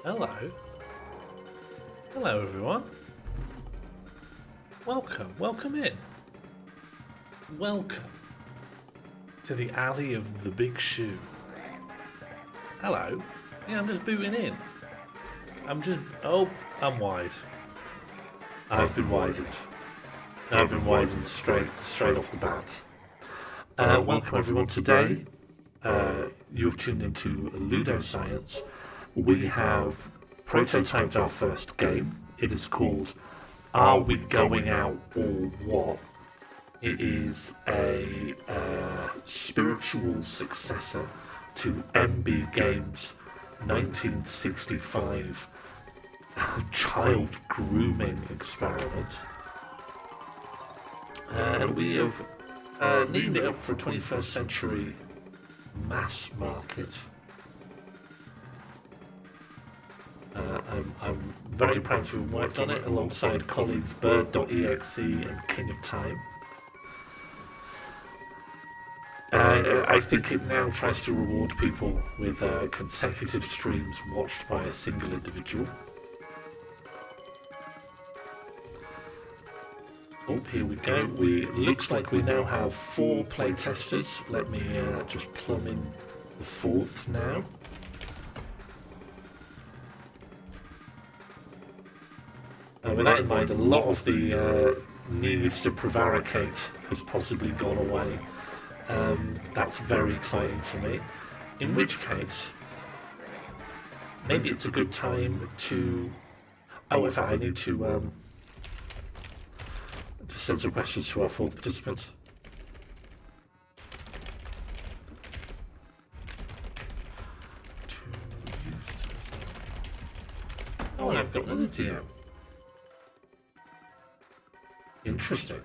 Hello. Hello everyone. Welcome in. Welcome to the alley of the big shoe. Hello. Yeah, I'm just booting in. I'm wide. I've been widened. I've been widened straight off the bat. Welcome everyone today. You've tuned into LudoScience. We have prototyped our first game. It is called Are We Going Out or What? It is a spiritual successor to MB Games' 1965 child grooming experiment. And we have neatened it up for a 21st century mass market. I'm very proud to have worked on it alongside colleagues Bird.exe and King of Time. I think it now tries to reward people with consecutive streams watched by a single individual. Oh, here we go. Looks like we now have 4 playtesters. Let me just plumb in the 4th now. With that in mind, a lot of the need to prevaricate has possibly gone away. That's very exciting for me. In which case, maybe it's a good time to... Oh, in fact, I need to send some questions to our 4 participants. Oh, and I've got another DM. Interesting.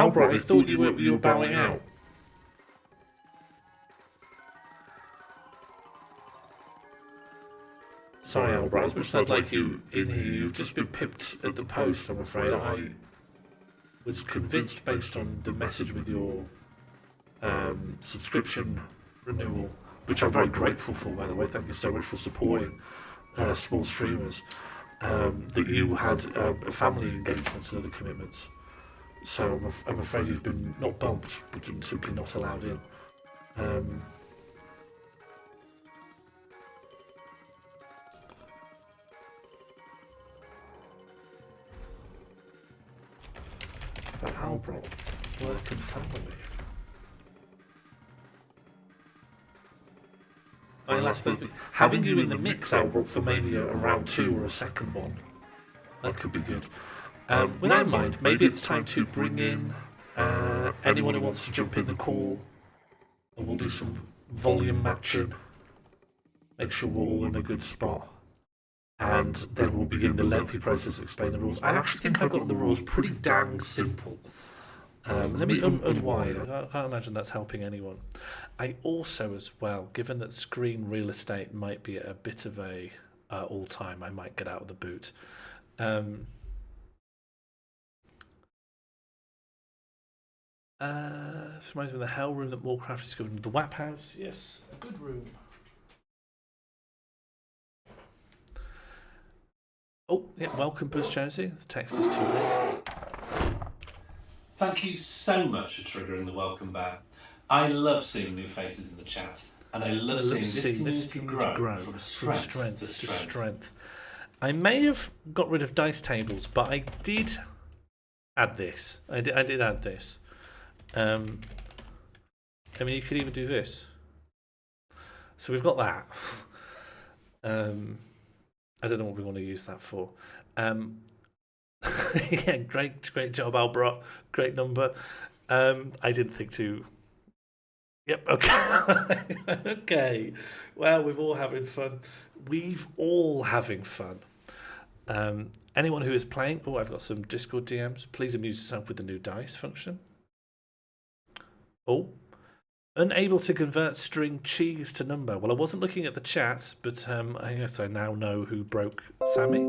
Albert, I thought you were bowing out. Sorry, Albert, as much as I'd like you in here, you've just been pipped at the post, I'm afraid. I was convinced based on the message with your subscription renewal, which I'm very grateful for, by the way. Thank you so much for supporting small streamers, that you had family engagements and other commitments. So I'm afraid you've been not bumped, but simply not allowed in. But Albert, work and family. I last spoke. Having you in the mix, Albert, for maybe a round 2 or a second one, that could be good. With that in mind, maybe it's time to bring in anyone who wants to jump in the call, and we'll do some volume matching. Make sure we're all in a good spot, and then we'll begin the lengthy process of explaining the rules. I actually think I got the rules pretty dang simple. Let me unwind. I can't imagine that's helping anyone. I also, as well, given that screen real estate might be at a bit of a all-time, I might get out of the boot. This reminds me of the hell room that Warcraft discovered. The WAP house, yes, a good room. Oh, yeah, welcome, Buzz Jonesy. The text is too late. Thank you so much for triggering the welcome bear. I love seeing new faces in the chat, and I love seeing this community grow from strength to strength. I may have got rid of dice tables, but I did add this. I did add this. I mean, you could even do this. So we've got that. I don't know what we want to use that for. Yeah, great job, Albert. Great number. I didn't think to. Yep. Okay. Okay. Well, we're all having fun. Anyone who is playing. Oh, I've got some Discord DMs. Please amuse yourself with the new dice function. Oh, unable to convert string cheese to number. Well, I wasn't looking at the chat, but I guess I now know who broke Sammy.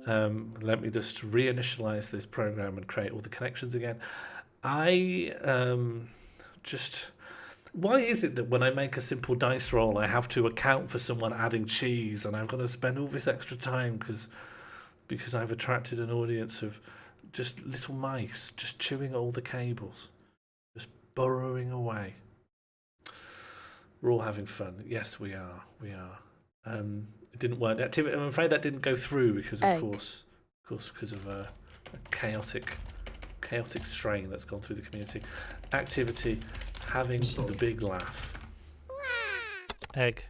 Let me just reinitialize this program and create all the connections again. Why is it that when I make a simple dice roll, I have to account for someone adding cheese, and I've got to spend all this extra time because I've attracted an audience of just little mice just chewing at all the cables, just burrowing away. We're all having fun. Yes, we are. It didn't work. The activity, I'm afraid that didn't go through because, of course, because of a chaotic strain that's gone through the community. Activity, having the big laugh. Egg.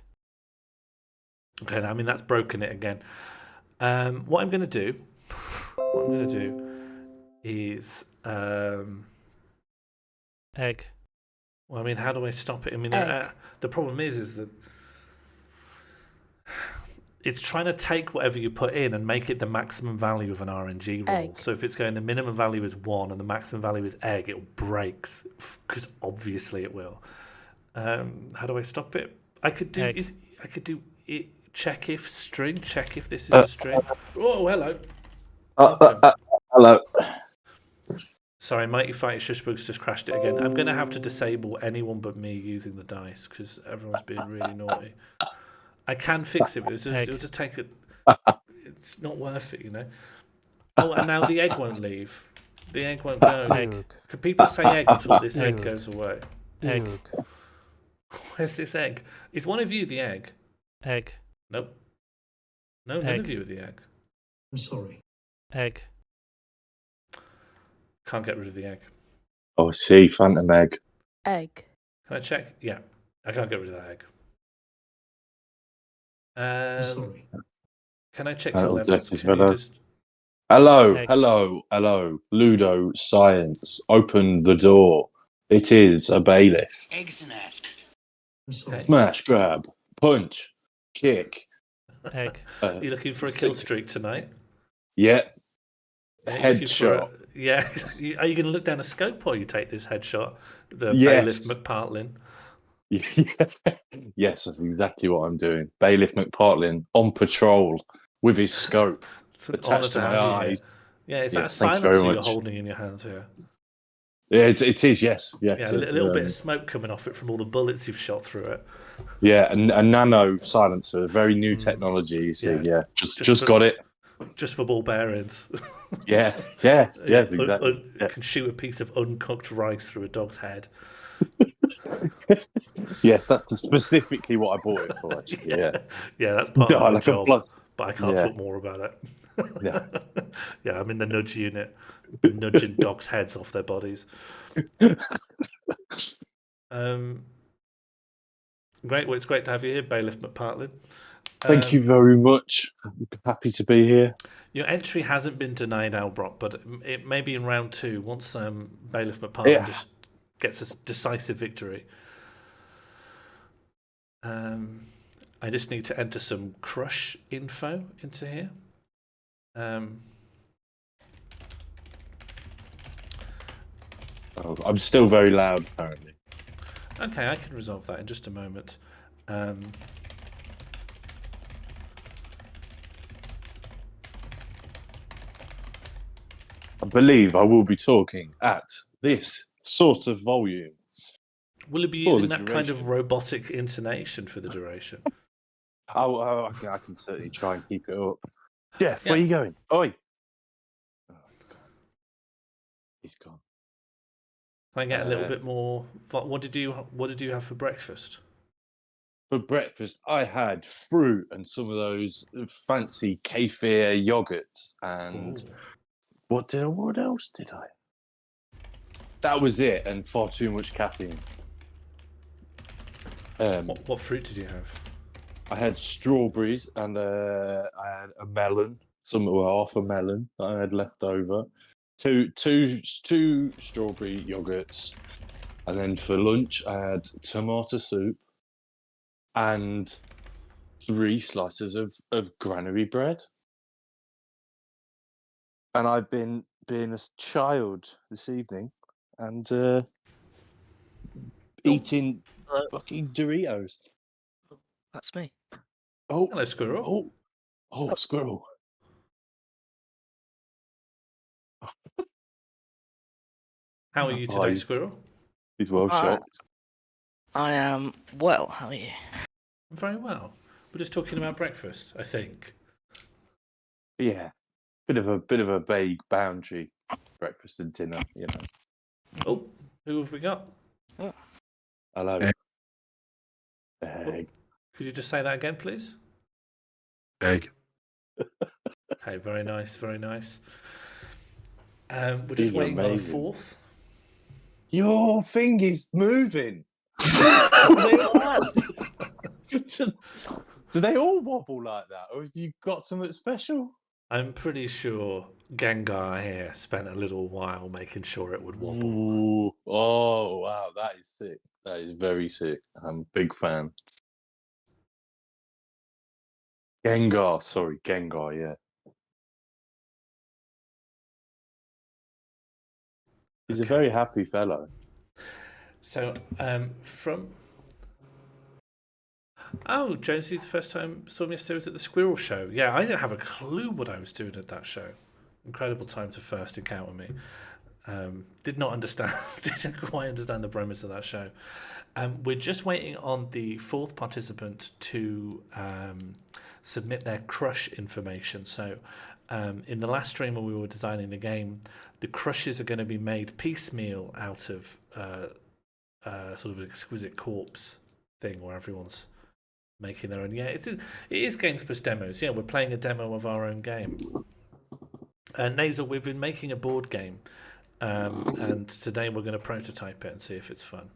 Okay, I mean that's broken it again. What I'm going to do is egg. Well, I mean, how do I stop it? I mean, the problem is that it's trying to take whatever you put in and make it the maximum value of an RNG roll. Egg. So if it's going, the minimum value is 1 and the maximum value is egg, it breaks, because obviously it will. How do I stop it? I could do it. Check if string. Check if this is a string. Oh, hello. Hello. Sorry, Mighty Fighter Shushbugs just crashed it again. I'm going to have to disable anyone but me using the dice because everyone's being really naughty. I can fix it, but it'll just take it. It's not worth it, you know. Oh, and now the egg won't leave. The egg won't go. Egg. Can people say egg until this egg goes away? Egg. Where's this egg? Is one of you the egg? Egg. Nope. No, none of you are the egg. I'm sorry. Egg. Can't get rid of the egg. Oh, see, phantom egg. Egg. Can I check? Yeah, I can't get rid of that egg. I'm sorry. Can I check your levels? Hello. LudoScience. Open the door. It is a bailiff. Eggs and ass. I'm sorry. Smash, grab, punch, kick. Egg. You looking for a kill streak tonight? Yeah. Headshot. Yeah. Are you going to look down a scope while you take this headshot? The Yes. Bailiff McPartlin. Yes, that's exactly what I'm doing. Bailiff McPartlin on patrol with his scope It's an honour attached to to my have you here. eyes. Yeah, is Yeah, that a thank you very silencer you're much. holding in your hands here? Yeah, it is. Yes, Yeah, yes. a It's, little bit of smoke coming off it from all the bullets you've shot through it. yeah, a nano silencer, very new technology. You see, Yeah. just got it. Just for ball bearings. Yeah, yes, exactly. Can shoot a piece of uncooked rice through a dog's head. Yes, that's specifically what I bought it for. Actually, yeah. Yeah, that's part of my Like a job, blood. but I can't Yeah. talk more about it. Yeah. Yeah, I'm in the nudge unit. Been nudging dogs' heads off their bodies. Great. Well, it's great to have you here, Bailiff McPartlin. Thank you very much. I'm happy to be here. Your entry hasn't been denied, Albrock, but it may be in round 2 once Bailiff McPartlin just gets a decisive victory. I just need to enter some crush info into here. I'm still very loud, apparently. Okay, I can resolve that in just a moment. I believe I will be talking at this sort of volume. Will it be For using the that kind of duration. robotic intonation for the duration? I can certainly try and keep it up. Jeff, Yeah. where are you going? Oi! Oh, he's gone. Can I get a little bit more? What did you have for breakfast? For breakfast, I had fruit and some of those fancy kefir yogurts, and Ooh. what else did I? That was it, and far too much caffeine. What fruit did you have? I had strawberries and I had a melon, half a melon that I had left over. Two strawberry yogurts, and then for lunch I had tomato soup and 3 slices of granary bread. And I've been being a child this evening and eating fucking Doritos. That's me. Oh, Hello, squirrel. oh, squirrel. How are you today, squirrel? He's well shocked. I am well. How are you? I'm very well. We're just talking about breakfast, I think. Yeah, bit of a vague boundary, breakfast and dinner, you know. Oh, who have we got? Hello. Egg. Egg. Could you just say that again, please? Egg. Okay, very nice, very nice. We're just These are waiting on a amazing. 4th. Your thing is moving. Do they all wobble like that, or have you got something special? I'm pretty sure Gengar here spent a little while making sure it would wobble. Ooh. Oh wow, that is sick. That is very sick. I'm a big fan. Gengar, yeah. He's a very happy fellow. So, Oh, Jonesy, the first time saw me yesterday was at the Squirrel Show. Yeah, I didn't have a clue what I was doing at that show. Incredible time to first encounter me. Did not understand, didn't quite understand the premise of that show. We're just waiting on the 4th participant to submit their crush information. So, in the last stream when we were designing the game, the crushes are going to be made piecemeal out of sort of an exquisite corpse thing where everyone's making their own. Yeah, it is Games Plus Demos. Yeah, we're playing a demo of our own game. Nasal, we've been making a board game, and today we're going to prototype it and see if it's fun.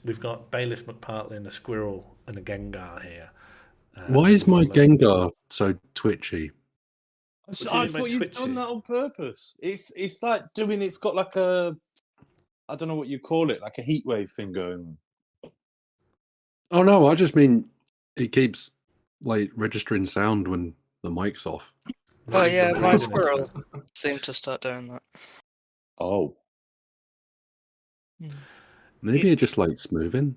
We've got Bailiff McPartlin, a squirrel, and a Gengar here. Why is my Gengar so twitchy? I thought you'd done that on purpose. It's like doing. It's got like a, I don't know what you call it, like a heat wave thing going on. Oh no, I just mean it keeps like registering sound when The mic's off. Oh yeah, Breathing my into squirrels it. seem to start doing that. Oh, Maybe it just likes moving.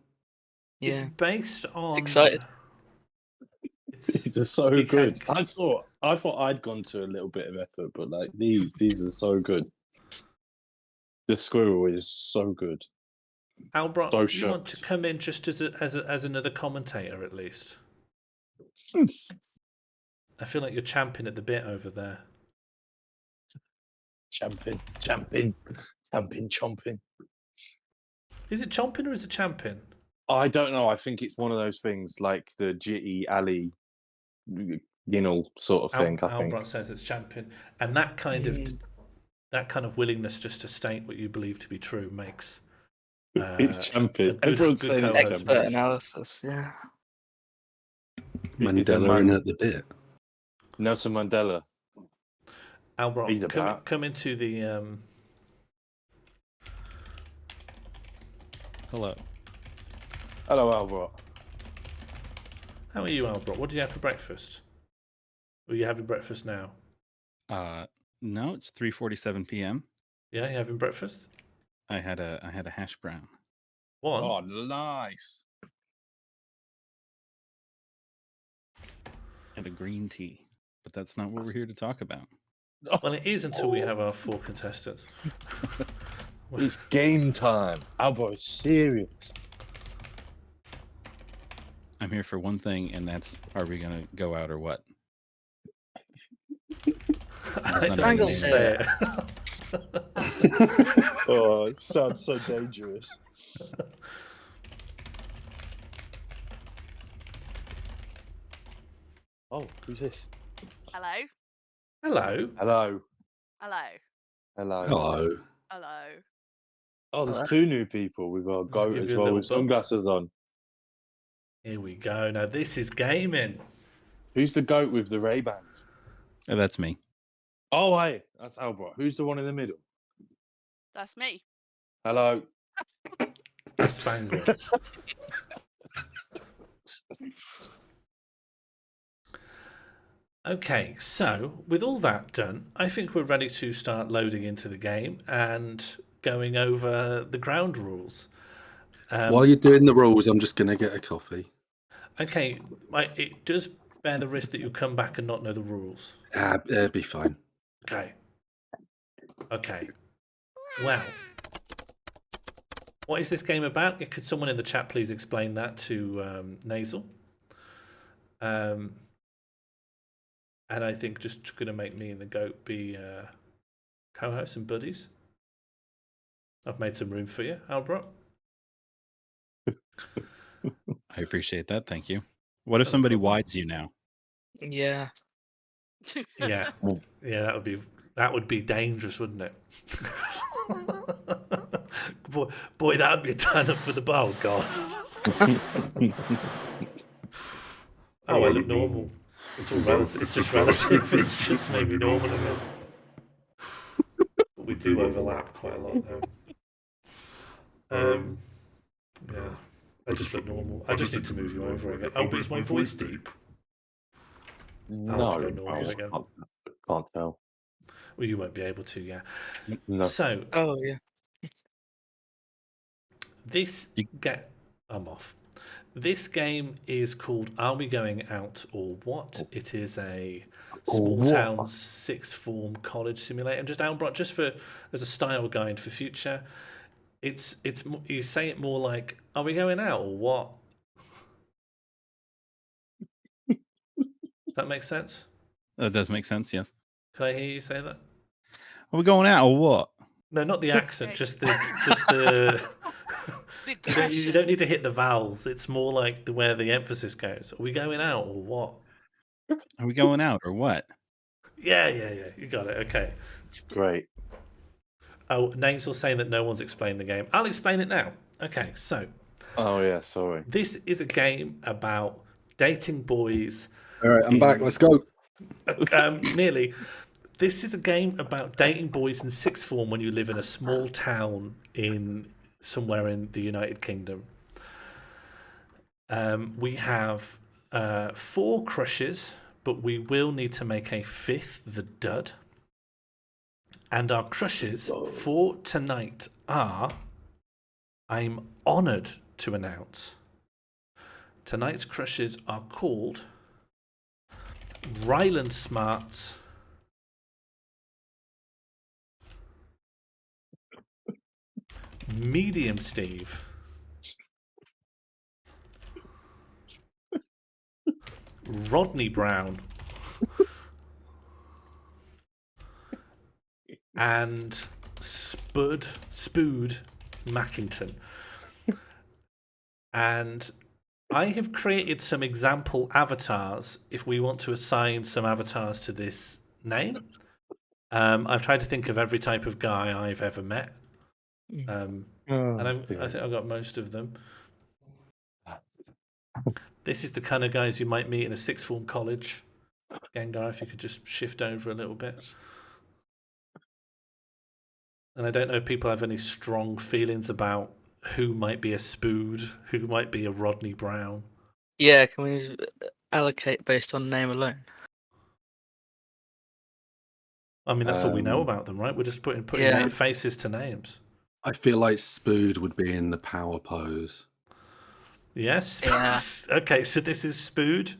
It's Yeah, based on. excited. It's these are so deca- good. I thought I'd gone to a little bit of effort, but like these are so good. The squirrel is so good. Albrock, So you want to shocked. come in just as another commentator at least? I feel like you're champing at the bit over there. Chomping. Is it chomping or is it champing? I don't know. I think it's one of those things like the Jitty Ali, sort of thing. I think Albrock says it's champing, and that kind of willingness just to state what you believe to be true makes it's a champing. good, Everyone's good saying it's co-host. Expert champing. analysis. Yeah. Mandela in at the bit. Nelson Mandela. Albrock, Read about. come into the. Hello. Hello, Albert. How are you, Albrock? What did you have for breakfast? Are you having breakfast now? No, it's 3:47 p.m. Yeah, you having breakfast? I had a hash brown. One. Oh, nice. And a green tea. But that's not what we're here to talk about. Well, it is until we have our 4 contestants. It's game time. Albert is serious. I'm here for one thing, and that's, are we going to go out or what? I not don't even think say it's it. Oh, it sounds so dangerous. Oh, who's this? Hello. Hello. Hello. Hello. Hello. Hello. Hello. Oh, there's 2 new people. We've got a goat give as you a well little with bump. sunglasses on. Here we go. Now this is gaming. Who's the goat with the Ray-Bans? Oh, that's me. Oh, hey, that's Albert. Who's the one in the middle? That's me. Hello. Spangle. Okay, so with all that done, I think we're ready to start loading into the game and going over the ground rules. While you're doing the rules, I'm just going to get a coffee. Okay, it does bear the risk that you'll come back and not know the rules. It'll be fine. Okay. Okay. Well, what is this game about? Could someone in the chat please explain that to Nasal? And I think just going to make me and the goat be co-hosts and buddies. I've made some room for you, Albrock. I appreciate that. Thank you. What if somebody wides you now? Yeah. Yeah, yeah, that would be dangerous, wouldn't it? boy, that would be a turn up for the bowl, God. Oh, I look normal. It's all relative. It's just relative. It's just maybe normal again. But we do overlap quite a lot, though. Yeah, I just look normal. I just need to move you over again. Oh, but is my voice deep? No, go normal again. can't tell. Well, you won't be able to, yeah. No. So, Oh yeah. I'm off. This game is called Are We Going Out or What? It is a small town sixth form college simulator. And just Albrock, just as a style guide for future, it's you say it more like Are we going out or what? Does that make sense? That does make sense, yes. Can I hear you say that? Are we going out or what? No, not the accent, just the you don't need to hit the vowels. It's more like where the emphasis goes. Are we going out or what? Are we going out or what? Yeah. You got it. Okay. It's great. Oh, Nate's saying that no one's explained the game. I'll explain it now. Okay, so. Oh, yeah, sorry. This is a game about dating boys. All right, I'm back. Let's go. Nearly. This is a game about dating boys in sixth form when you live in a small town somewhere in the United Kingdom. We have 4 crushes but we will need to make a fifth, the dud. And our crushes for tonight are, I'm honoured to announce, tonight's crushes are called Ryland Smarts, Medium Steve, Rodney Brown, and Spood Mackington. And I have created some example avatars if we want to assign some avatars to this name. I've tried to think of every type of guy I've ever met. And I think I've got most of them. This is the kind of guys you might meet in a sixth form college. Gengar, if you could just shift over a little bit. And I don't know if people have any strong feelings about who might be a Spood, who might be a Rodney Brown. Yeah, can we allocate based on name alone? I mean, that's all we know about them, right? We're just putting Yeah. faces to names. I feel like Spood would be in the power pose. Yes. Yeah. Okay, so this is Spood.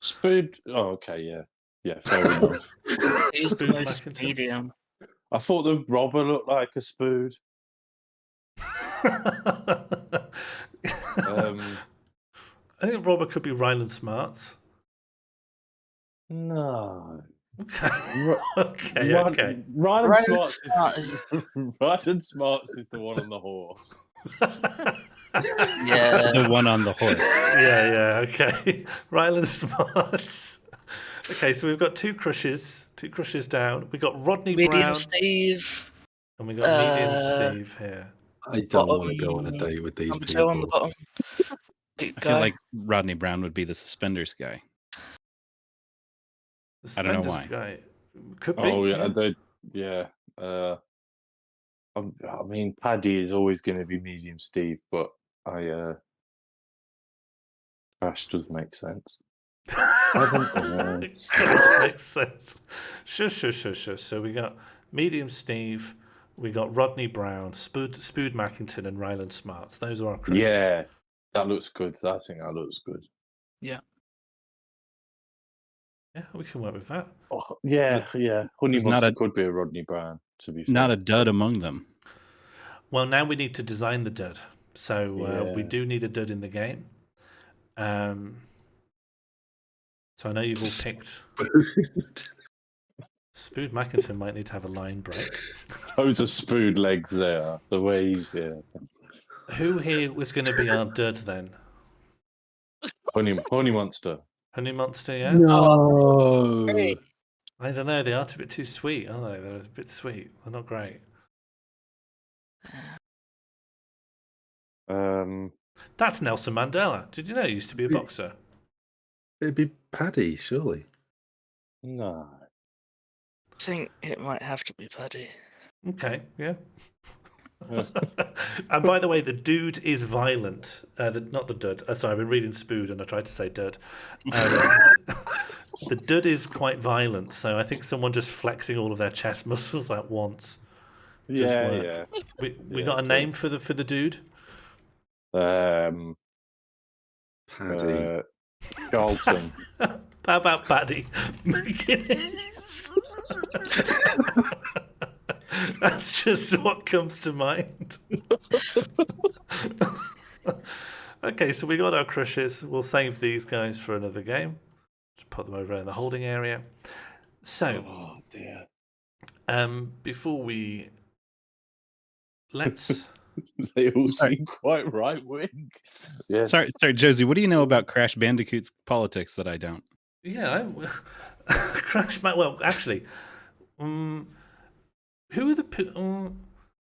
Spood. Oh, okay, yeah. Yeah, fair enough. Who's the Spood most Mackington. medium? I thought the robber looked like a Spood. I think Robert could be Ryland Smarts. No. Okay. Okay. Ryland Smarts Smart Ryland Smarts is the one on the horse. Yeah. The one on the horse. Yeah. Okay. Ryland Smarts. Okay, so we've got two crushes down. We got Rodney Medium Brown Steve. and we got Medium Steve here. I don't want to go on a date with these Number people. 2 on the bottom. Big I guy. feel like Rodney Brown would be the suspenders guy. The I don't know Splendors why. Guy. Could be. Oh yeah, I mean, Paddy is always going to be Medium Steve, but Crash does make sense. Makes sense. Sure. So we got Medium Steve, we got Rodney Brown, Spood Mackington, and Ryland Smarts. Those are our crushes. Yeah, that looks good. I think that looks good. Yeah. Yeah, we can work with that. Oh, yeah. Honey There's not Monster a- could be a Rodney Brown, to be fair. Not a dud among them. Well, now we need to design the dud. So we Yeah. do need a dud in the game. So I know you've all picked. Spood Mackington might need to have a line break. Loads of Spood legs there. The way he's Who here was going to be our dud then? Honey Monster. Honey Monster, yeah? No. Great. I don't know, they are a bit too sweet, aren't they? They're a bit sweet. They're not great. That's Nelson Mandela. Did you know he used to be a boxer? It'd be Paddy, surely. No. I think it might have to be Paddy. Okay, yeah. And by the way, the dude is violent. Not the dud. Sorry, I've been reading Spood and I tried to say dud. The dud is quite violent, so I think someone just flexing all of their chest muscles at once. Yeah. We got a name for the dude. Paddy. Charlton. How about Paddy McGuinness? That's just what comes to mind. Okay, so we got our crushes. We'll save these guys for another game. Just put them over in the holding area. So, Oh dear. before we let's. They all seem quite right wing. Yes. Sorry, Josie. What do you know about Crash Bandicoot's politics that I don't? Yeah, Well, actually, who are the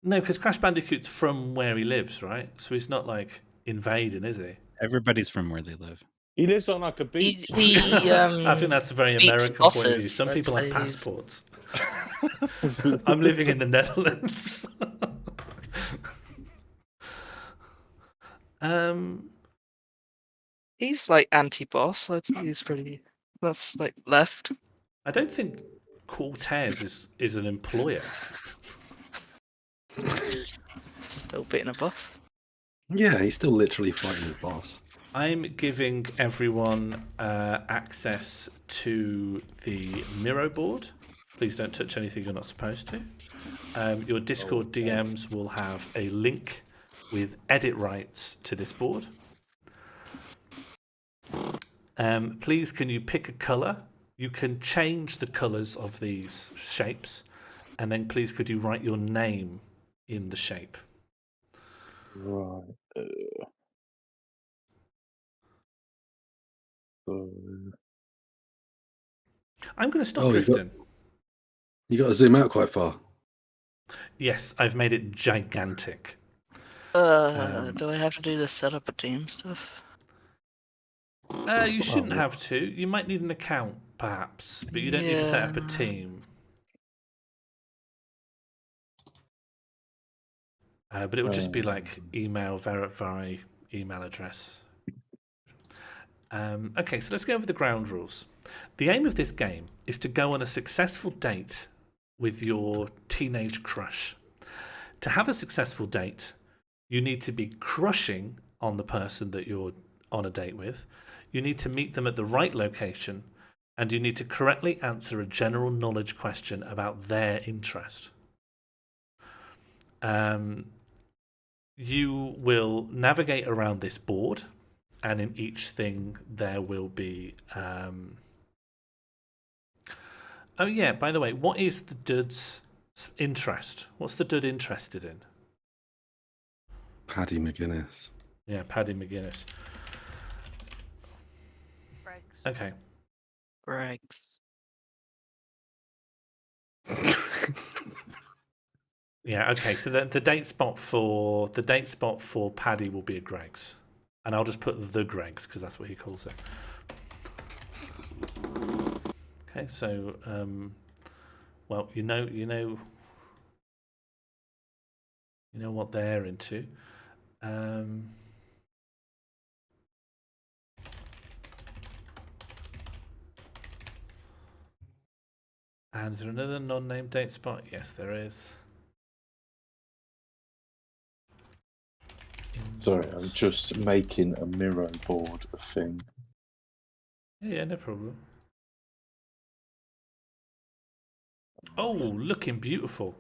no? Because Crash Bandicoot's from where he lives, right? So he's not like invading, is he? Everybody's from where they live. He lives on like a beach. I think that's a very beats American point of view. bosses, Some I'd people have say he's- passports. I'm living in the Netherlands. He's like anti-boss. I'd say he's pretty That's like left. I don't think Cortez is an employer. Still beating a boss. Yeah, he's still literally fighting his boss. I'm giving everyone access to the Miro board. Please don't touch anything you're not supposed to. Your Discord DMs will have a link with edit rights to this board. Please, can you pick a colour? You can change the colours of these shapes, and then please could you write your name in the shape? Right. I'm going to stop Oh, drifting. You got to zoom out quite far. Yes, I've made it gigantic. Do I have to do the set up a team stuff? You shouldn't have to. You might need an account, perhaps, but you don't need to set up a team. But it would just be like email, verify email address. Okay, so let's go over the ground rules. The aim of this game is to go on a successful date with your teenage crush. To have a successful date, you need to be crushing on the person that you're on a date with. You need to meet them at the right location, and you need to correctly answer a general knowledge question about their interest. You will navigate around this board, and in each thing there will be... Oh yeah, by the way, what is the Dud's interest? What's the Dud interested in? Paddy McGuinness. Yeah, Paddy McGuinness. Breaks. Okay. Breaks. Yeah, okay. So the date spot for Paddy will be at Greg's, and I'll just put the Greg's because that's what he calls it. Okay, so well, you know what they're into. And is there another non-named date spot? Yes, there is. Sorry, I'm just making a Miro board thing. Yeah, no problem. Oh, looking beautiful.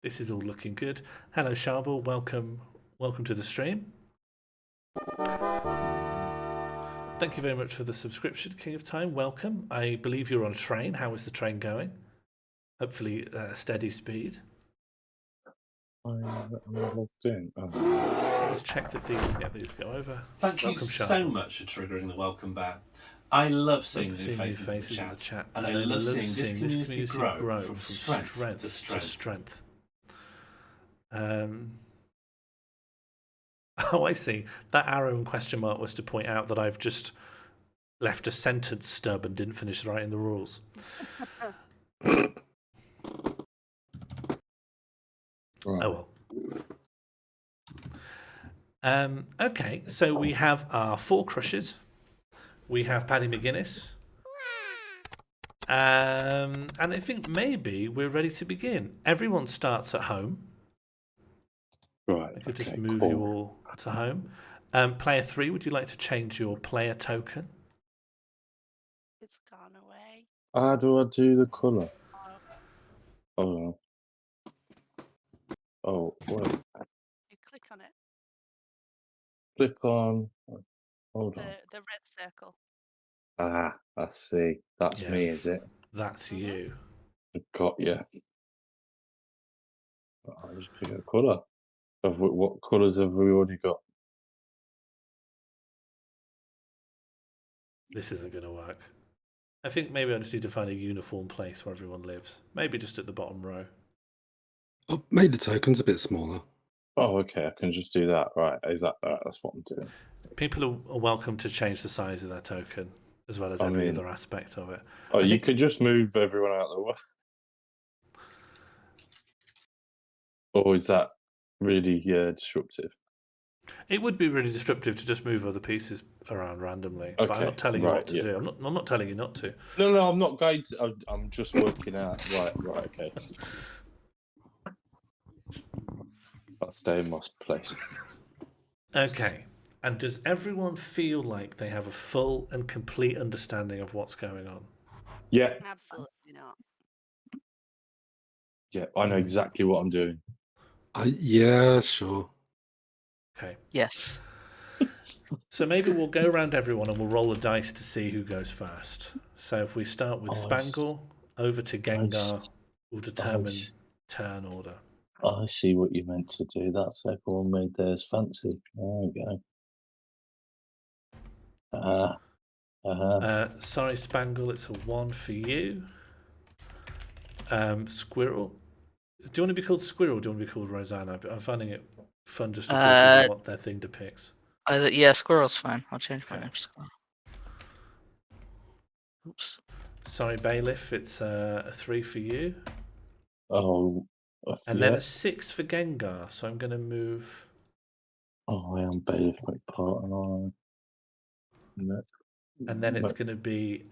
This is all looking good. Hello, Sharbel. Welcome to the stream. Thank you very much for the subscription, King of Time. Welcome. I believe you're on a train. How is the train going? Hopefully, steady speed. I'm logged in. Oh. Let's check that these go over. Thank you Welcome, so Sharbel. much for triggering the welcome back. I love seeing new faces in the chat, and I love seeing this community grow from strength to strength. Oh, I see. That arrow and question mark was to point out that I've just left a sentence stub and didn't finish writing the rules. Right. Oh well. Okay, so we have our 4 crushes. We have Paddy McGuinness. And I think maybe we're ready to begin. Everyone starts at home. Right. I could just okay, move cool. you all to home. Player 3, would you like to change your player token? It's gone away. How do I do the colour? Oh. Oh, wait. You click on it. Click on. Hold on. The red circle. Ah, I see. That's Yeah. me, is it? That's you. Got you. I'll just pick a colour. What colours have we already got? This isn't going to work. I think maybe I just need to find a uniform place where everyone lives. Maybe just at the bottom row. I made the tokens a bit smaller. Oh, okay. I can just do that. Right. Is that that's what I'm doing? People are welcome to change the size of their token as well as every other aspect of it. Oh, I you think- could just move everyone out of the way. Or is that really disruptive? It would be really disruptive to just move other pieces around randomly, but I'm Okay, not telling you right, what to yeah. do. I'm not telling you not to. No, I'm not going to. I'm just working out. Right, okay. I'll stay in my place. Okay. And does everyone feel like they have a full and complete understanding of what's going on? Yeah, Absolutely not. yeah. I know exactly what I'm doing. Yeah, sure. Okay. Yes. So maybe we'll go around everyone and we'll roll a dice to see who goes first. So if we start with Spangle, over to Gengar, we'll determine turn order. I see what you meant to do. That's everyone made theirs fancy. There we go. Sorry, Spangle, it's a 1 for you. Squirrel. Do you want to be called Squirrel or do you want to be called Rosanna? I'm finding it fun just to call people what their thing depicts. Yeah, Squirrel's fine. I'll change my Okay. name to Squirrel. Oops. Sorry, Bailiff, it's a 3 for you. Oh, And then a 6 for Gengar, so I'm going to move... Oh, I am Bailiff McPart, and And then it's going to be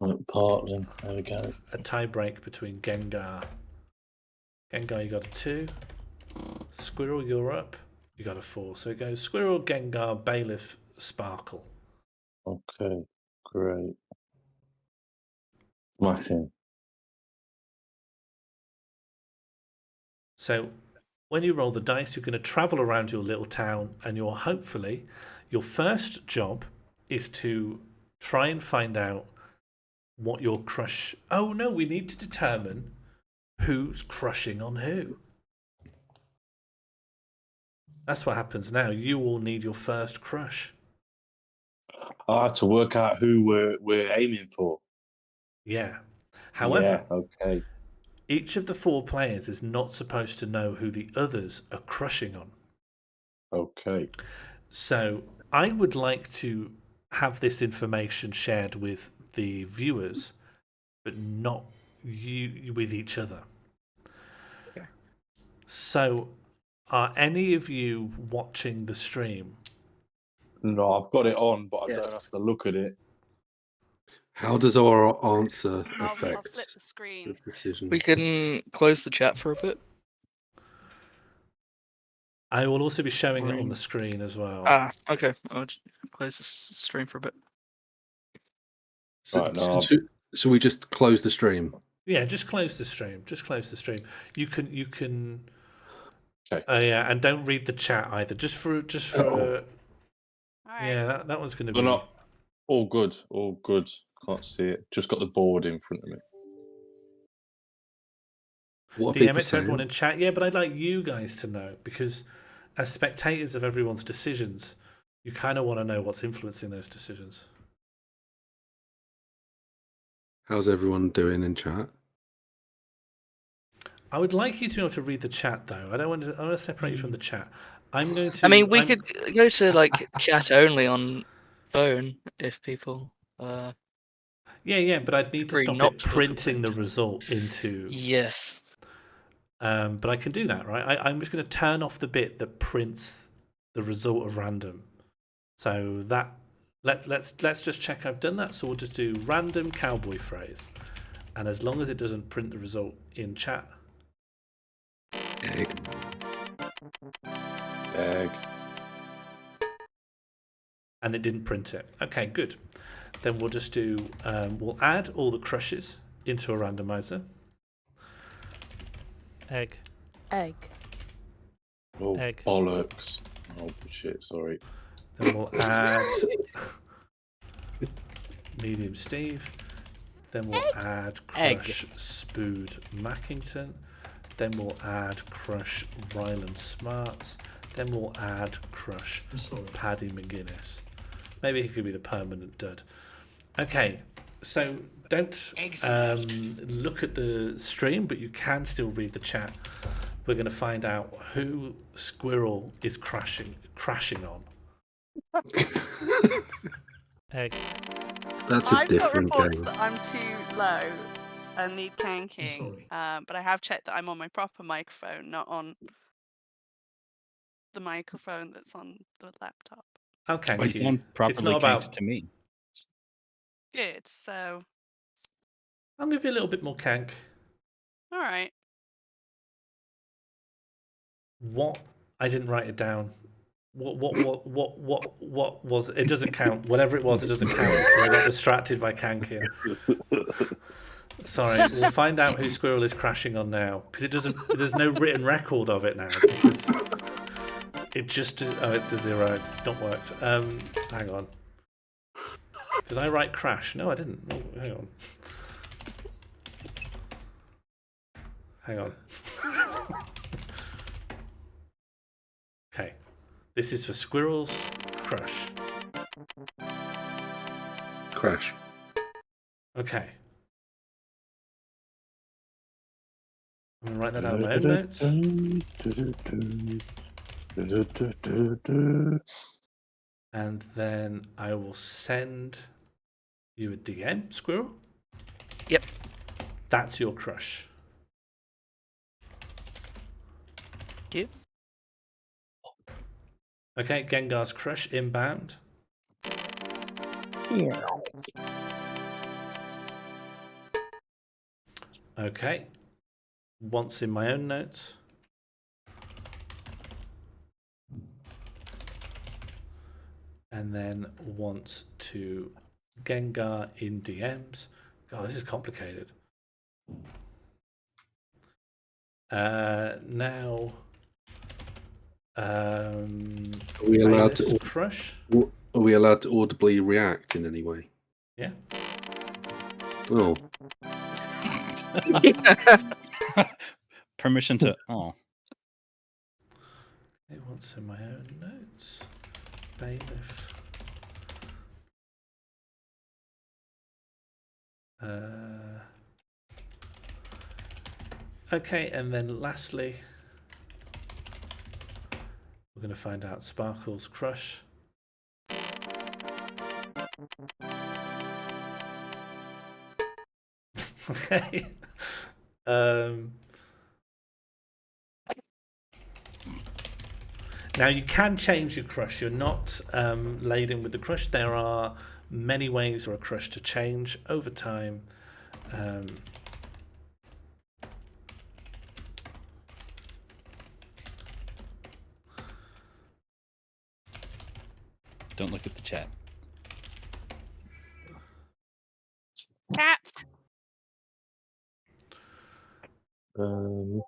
McPartland. There we go. a tie break between Gengar. Gengar, you got a 2. Squirrel, you're up. You got a 4. So it goes Squirrel, Gengar, Bailiff, Sparkle. Okay, great. Smashing. So when you roll the dice, you're going to travel around your little town, and hopefully your first job is to try and find out what your crush. Oh no, we need to determine who's crushing on who. That's what happens now. You all need your first crush. To work out who we're aiming for. Yeah. However, okay. Each of the 4 players is not supposed to know who the others are crushing on. Okay. So I would like to have this information shared with the viewers, but not you with each other. Okay. So are any of you watching the stream? No, I've got it on, but I Yes. don't have to look at it. How does our answer I'll flip affect the screen. the decision? We can close the chat for a bit. I will also be showing it on the screen as well. Okay. I'll just close the stream for a bit. So, Right, no, should we just close the stream? Yeah, just close the stream. Just close the stream. You can. Okay. Yeah, and don't read the chat either. Just for. All right. Yeah, that one's going to be. We're not all good. All good. Can't see it. Just got the board in front of me. What are DM people it to saying? everyone in chat. Yeah, but I'd like you guys to know because as spectators of everyone's decisions, you kind of want to know what's influencing those decisions. How's everyone doing in chat? I would like you to be able to read the chat though. I want to separate you from the chat. I'm going to. I mean, we could go to like chat only on phone if people. Yeah, but I'd need to Agree stop not it to look at printing the print. result into. Yes. But I can do that, right? I'm just going to turn off the bit that prints the result of random. So that let's just check I've done that. So we'll just do random cowboy phrase, and as long as it doesn't print the result in chat. Egg. And it didn't print it. Okay, good. Then we'll just do. We'll add all the crushes into a randomizer. Egg. Oh, Egg. bollocks. Oh, shit, sorry. Then we'll add medium Steve. Then we'll add crush Spood Mackington. Then we'll add crush Ryland Smarts. Then we'll add crush Paddy McGuinness. Maybe he could be the permanent dud. Okay, so don't look at the stream, but you can still read the chat. We're going to find out who Squirrel is crashing on. Egg. That's a I've got different reports game. that I'm too low and need canking. sorry. But I have checked that I'm on my proper microphone, not on the microphone that's on the laptop. Okay, You sound properly not canked about. to me. Good. So, I'll give you a little bit more kank. all right. What? I didn't write it down. What was it? Doesn't count. Whatever it was, it doesn't count because I got distracted by kank here. Sorry, we'll find out who Squirrel is crashing on now because it doesn't. There's no written record of it now because it just. Oh, it's a 0. It's not worked. Hang on. Did I write crash? No, I didn't. Oh, hang on. Hang on. Okay. This is for Squirrel's crush. Crash. Okay. I'm going to write that down in my own notes. And then I will send you a DM, Squirrel. Yep. That's your crush. Thank you. Okay, Gengar's crush inbound. Okay. Once in my own notes. And then once to Gengar in DMs. God, this is complicated. Now, Are we allowed Bailiff's to? crush? Are we allowed to audibly react in any way? Yeah. Oh, Permission to. Oh, It wants in my own notes. Bailiff. Okay, and then lastly, we're going to find out Sparkle's crush. Okay. Now you can change your crush. You're not laden with the crush. There are many ways for a crush to change over time. don't look at the chat. Cat.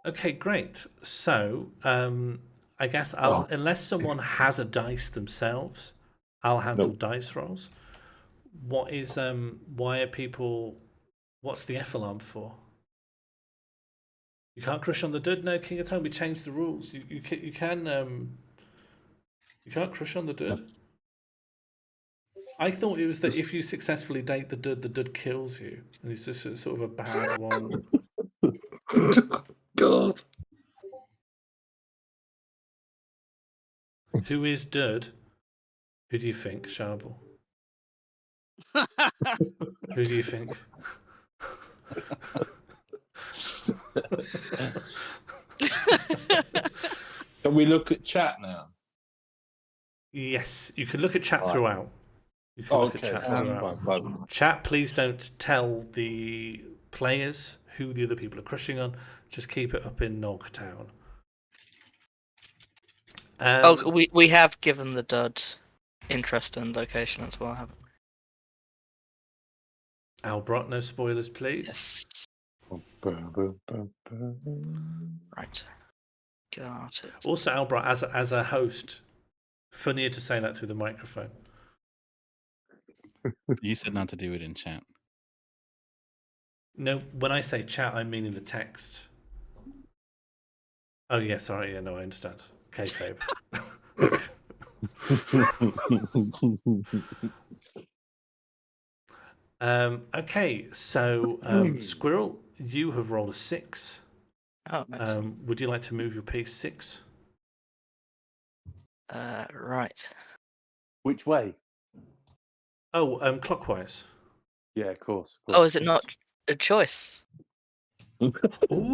Okay, great. So I guess unless someone has a dice themselves, I'll handle dice rolls. What is why are people? What's the F alarm for? You can't crush on the dud. No, King of Time. We changed the rules. You can you can't crush on the dud. I thought it was that if you successfully date the dud kills you, and it's just sort of a bad one. God. Who is dud? Who do you think, Sharble? Who do you think? Can we look at chat now? Yes, you can look at chat Right. throughout. You can look at chat throughout. Fine. Chat, please don't tell the players who the other people are crushing on. Just keep it up in Nogtown. We have given the dud interest and location as well, haven't we? Albrot, no spoilers, please. Yes. Right. Got it. Also, Albrot, as a host, funnier to say that through the microphone. You said not to do it in chat. No, when I say chat, I mean in the text. Oh, yeah, sorry. Yeah, no, I understand. Kayfabe. Okay, so Squirrel, you have rolled a 6. Oh, nice. Would you like to move your piece 6? Right. Which way? Oh, clockwise. Yeah, of course. Oh, is it not a choice? Ooh.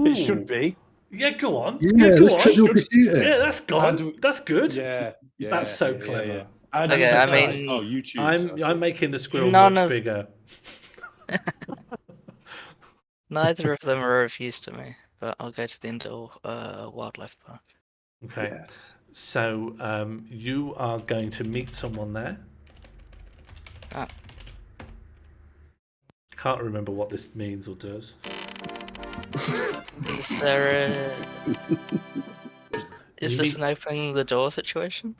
It should be. Yeah, go on. Yeah, go let's on. Trivial Pursuit it. Yeah, that's gone. And- That's good. Yeah, That's so clever. And Okay, you I decide. mean- Oh, you choose. I'm making the squirrel None much of- bigger. Neither of them are of use to me, but I'll go to the indoor wildlife park. Okay. Yes. So you are going to meet someone there. Ah. Can't remember what this means or does. Is there Is You this meet- an opening the door situation?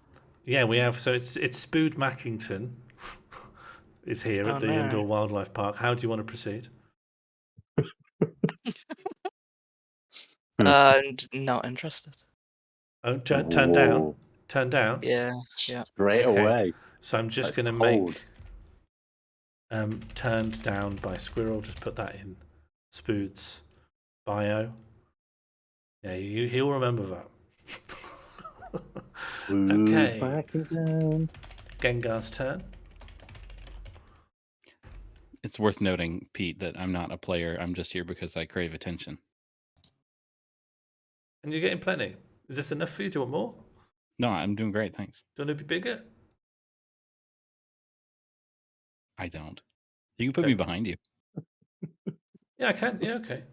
Yeah, we have. So it's Spood Mackington is here Oh, at the no. Indoor Wildlife Park. How do you want to proceed? Not interested. Oh, turn down. Whoa. Turn down. Yeah. Yeah. Straight Okay. away. So I'm just That's going to cold. make turned down by squirrel. Just put that in Spood's bio. Yeah, he'll remember that. Okay. Back in town. Gengar's turn. It's worth noting, Pete, that I'm not a player. I'm just here because I crave attention. And you're getting plenty. Is this enough for you? Do you want more? No, I'm doing great, thanks. Do you want to be bigger? I don't. You can put Okay. me behind you. Yeah, I can. Yeah, okay.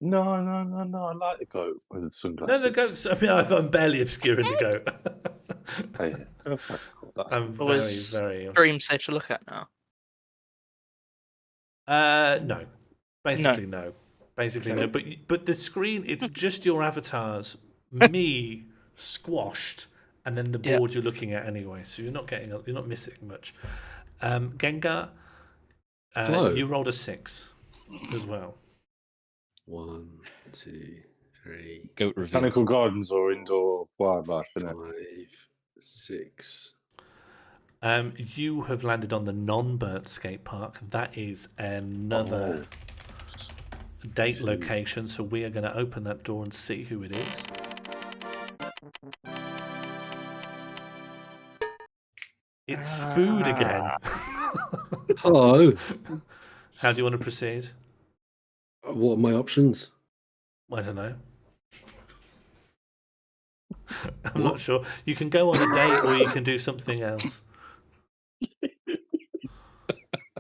No. I like the goat with the No, sunglasses. the goats. I mean, I'm barely obscuring the goat. Oh, yeah. That's cool. That's I'm cool. very, Was very. Dream safe to look at now? No. Basically, no. Basically, no. But the screen, it's just your avatars, me squashed, and then the Yeah. board you're looking at anyway. So you're not missing much. Gengar, Hello. you rolled a 6 as well. 1, 2, 3, Goat reveal. Botanical gardens or indoor wildlife, isn't it? 5, 6. You have landed on the non-Burt skate park. That is another date See. location. So we are going to open that door and see who it is. It's Spood again. Hello. How do you want to proceed? What are my options? I don't know. I'm not sure. You can go on a date or you can do something else. In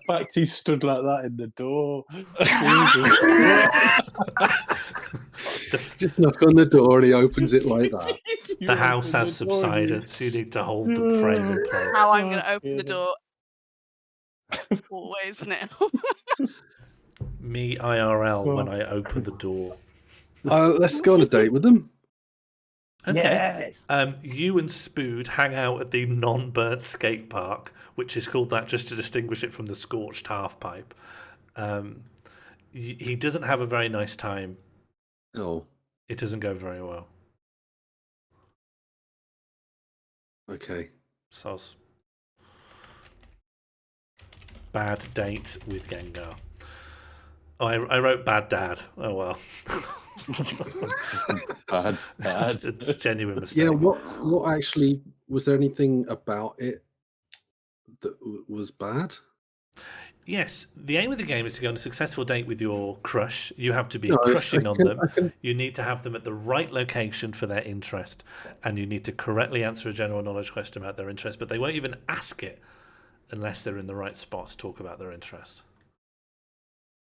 fact, he stood like that in the door. Just knock on the door and he opens it like that. The house has subsided, so you need to hold the frame in place. How I'm going to open the door. Always now. Me IRL when I open the door. Let's go on a date with them. Okay. Yes. You and Spood hang out at the non-burnt skate park, which is called that just to distinguish it from the scorched half pipe. He doesn't have a very nice time. Oh, It doesn't go very well. okay. Soz. Bad date with Gengar. Oh, I wrote bad dad. Oh well. Bad. It's a genuine mistake. Yeah, what actually, was there anything about it that was bad? Yes, the aim of the game is to go on a successful date with your crush. You have to be No, I crushing on can- them. I can- You need to have them at the right location for their interest, and you need to correctly answer a general knowledge question about their interest, but they won't even ask it unless they're in the right spot to talk about their interest.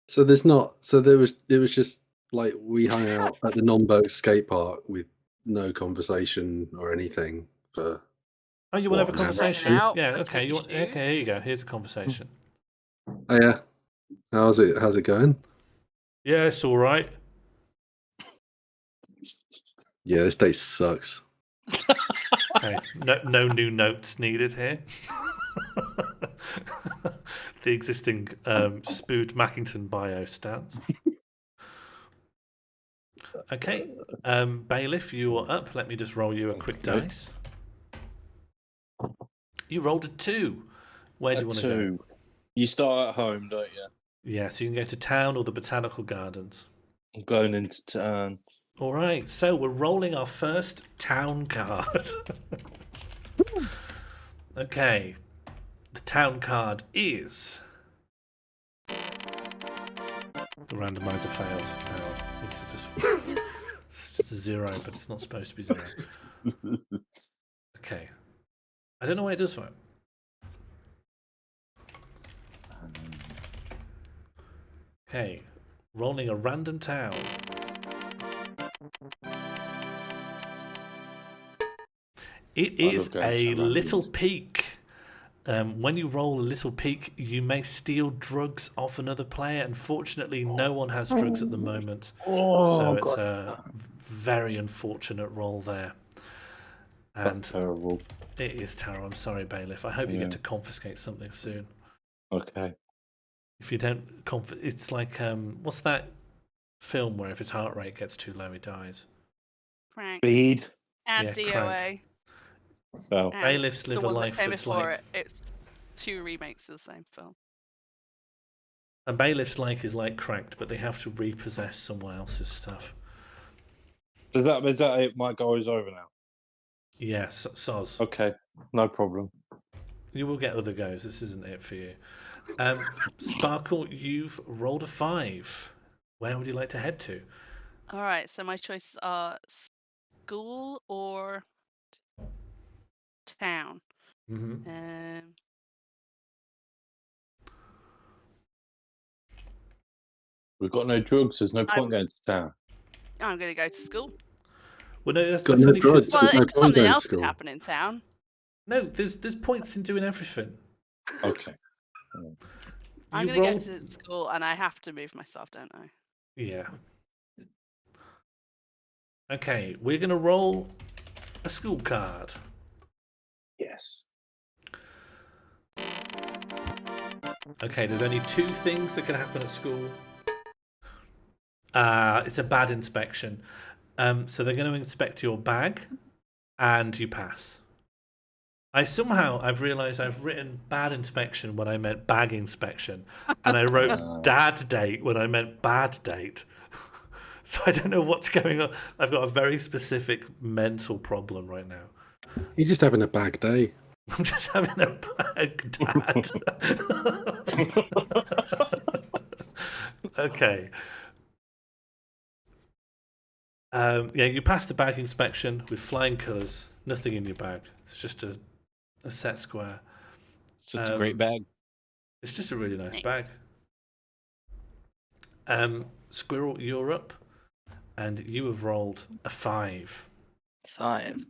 So there's not. So there was just like we hung out at the non-boat skate park with no conversation or anything for. Oh, you want to have a What, just conversation? hanging out, Yeah, looking okay. at You your want, okay, here shoes? you go. Here's a conversation. Oh yeah. How's it going? Yeah, it's all right. Yeah, this date sucks. Okay. No new notes needed here. The existing Spood Mackington bio stands. Okay, Bailiff, you are up. Let me just roll you a quick Okay. dice. You rolled a 2. Where do you want to go? 2. You start at home, don't you? Yeah, so you can go to town or the botanical gardens. I'm going into town. All right, so we're rolling our first town card. Okay, the town card is. The randomizer failed. Hang on. Need to just It's a 0, but it's not supposed to be 0. Okay. I don't know why it does that. Okay. Rolling a random town. It I is love going a to little randoms. peak. When you roll a little peak, you may steal drugs off another player. Unfortunately, no one has drugs at the moment. So it's a very unfortunate roll there. And That's terrible. it is terrible. I'm sorry, Bailiff. I hope you get to confiscate something soon. Okay. If you don't, it's like what's that film where if his heart rate gets too low, he dies? Crank. Speed. And Yeah, DOA. crank. So And Bailiffs live the a one life that came that's before like, it. It's 2 remakes of the same film. a bailiff's life is like cracked, but they have to repossess someone else's stuff. is that it? My goal is over now. Yes, soz. Okay, no problem. You will get other goes. This isn't it for you. Sparkle, you've rolled a 5. Where would you like to head to? All right, so my choices are school or town. Mm-hmm. We've got no drugs. There's no point I'm- going to town. I'm going to go to school. Well, no, that's Got no only 'cause- drugs. Well, There's no point something going to else could school. happen in town. No, there's points in doing everything. Okay. I'm You going to roll- go to school and I have to move myself, don't I? Yeah. Okay, we're going to roll a school card. Yes. Okay, there's only 2 things that can happen at school. It's a bad inspection. So they're going to inspect your bag, and you pass. I've realised I've written bad inspection when I meant bag inspection, and I wrote dad date when I meant bad date. So I don't know what's going on. I've got a very specific mental problem right now. You're just having a bag day. I'm just having a bag dad. Okay. Yeah, you pass the bag inspection with flying colours. Nothing in your bag. It's just a set square. It's just a great bag. It's just a really nice Nice. bag. Squirrel, you're up, and you have rolled a 5. 5.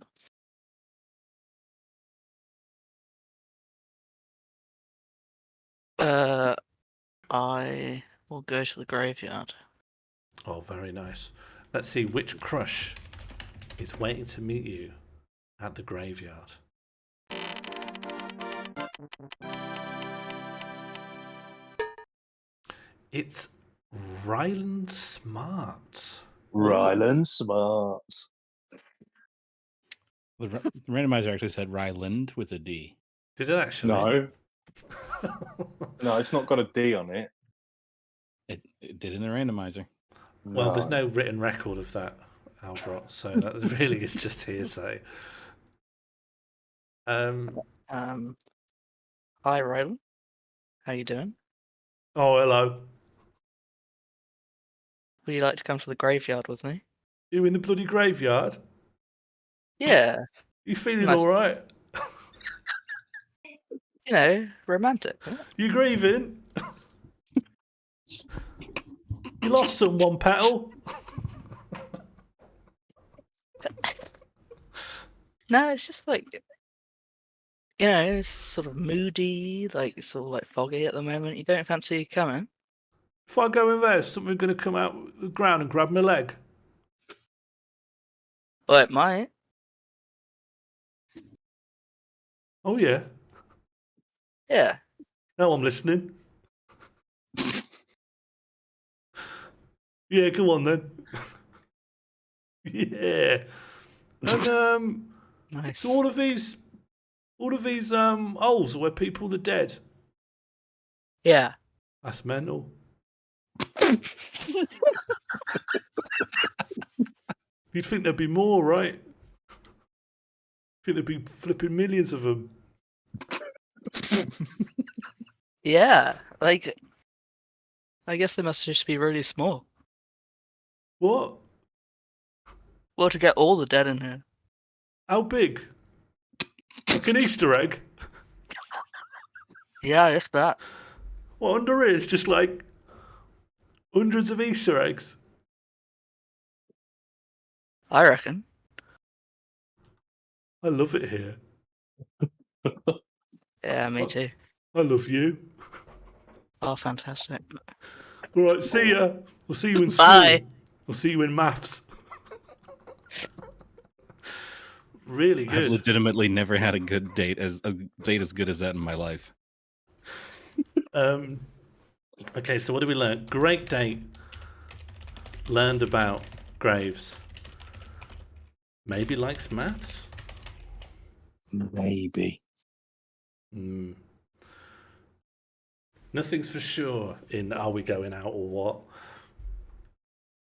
I will go to the graveyard. Oh, very nice. Let's see which crush is waiting to meet you at the graveyard. It's Ryland Smart. Ryland Smart. The randomizer actually said Ryland with a D. Did it actually? No. No, it's not got a D on it. It did in the randomizer. Well, there's no written record of that, Albrot, so that really is just hearsay. Hi, Ryland. How you doing? Oh, hello. Would you like to come to the graveyard with me? You in the bloody graveyard? Yeah, You feeling Nice. all right? you know, romantic. You grieving? You lost someone, Petal? No, it's just like, you know, it's sort of moody, like sort of like foggy at the moment. You don't fancy coming? If I go in there, is something going to come out of the ground and grab my leg? Well, it might. Oh, yeah. Yeah. Now I'm listening. Yeah, come on then. Yeah. And Nice. so all of these holes are where people are dead. Yeah. That's mental. You'd think there'd be more, right? Think there'd be flipping millions of them. Yeah. Like, I guess they must just be really small. What? Well, to get all the dead in here. How big? Like an Easter egg? Yeah, if that. What under it is just like hundreds of Easter eggs. I reckon. I love it here. Yeah, me too. I love you. Oh, fantastic. All right, see ya. I'll see you in school. Bye. I'll see you in maths. Really I've good. legitimately never had a good date as good as that in my life. Okay, so what did we learn? Great date. Learned about Graves. Maybe likes maths. Maybe. Nothing's for sure in Are We Going Out or What.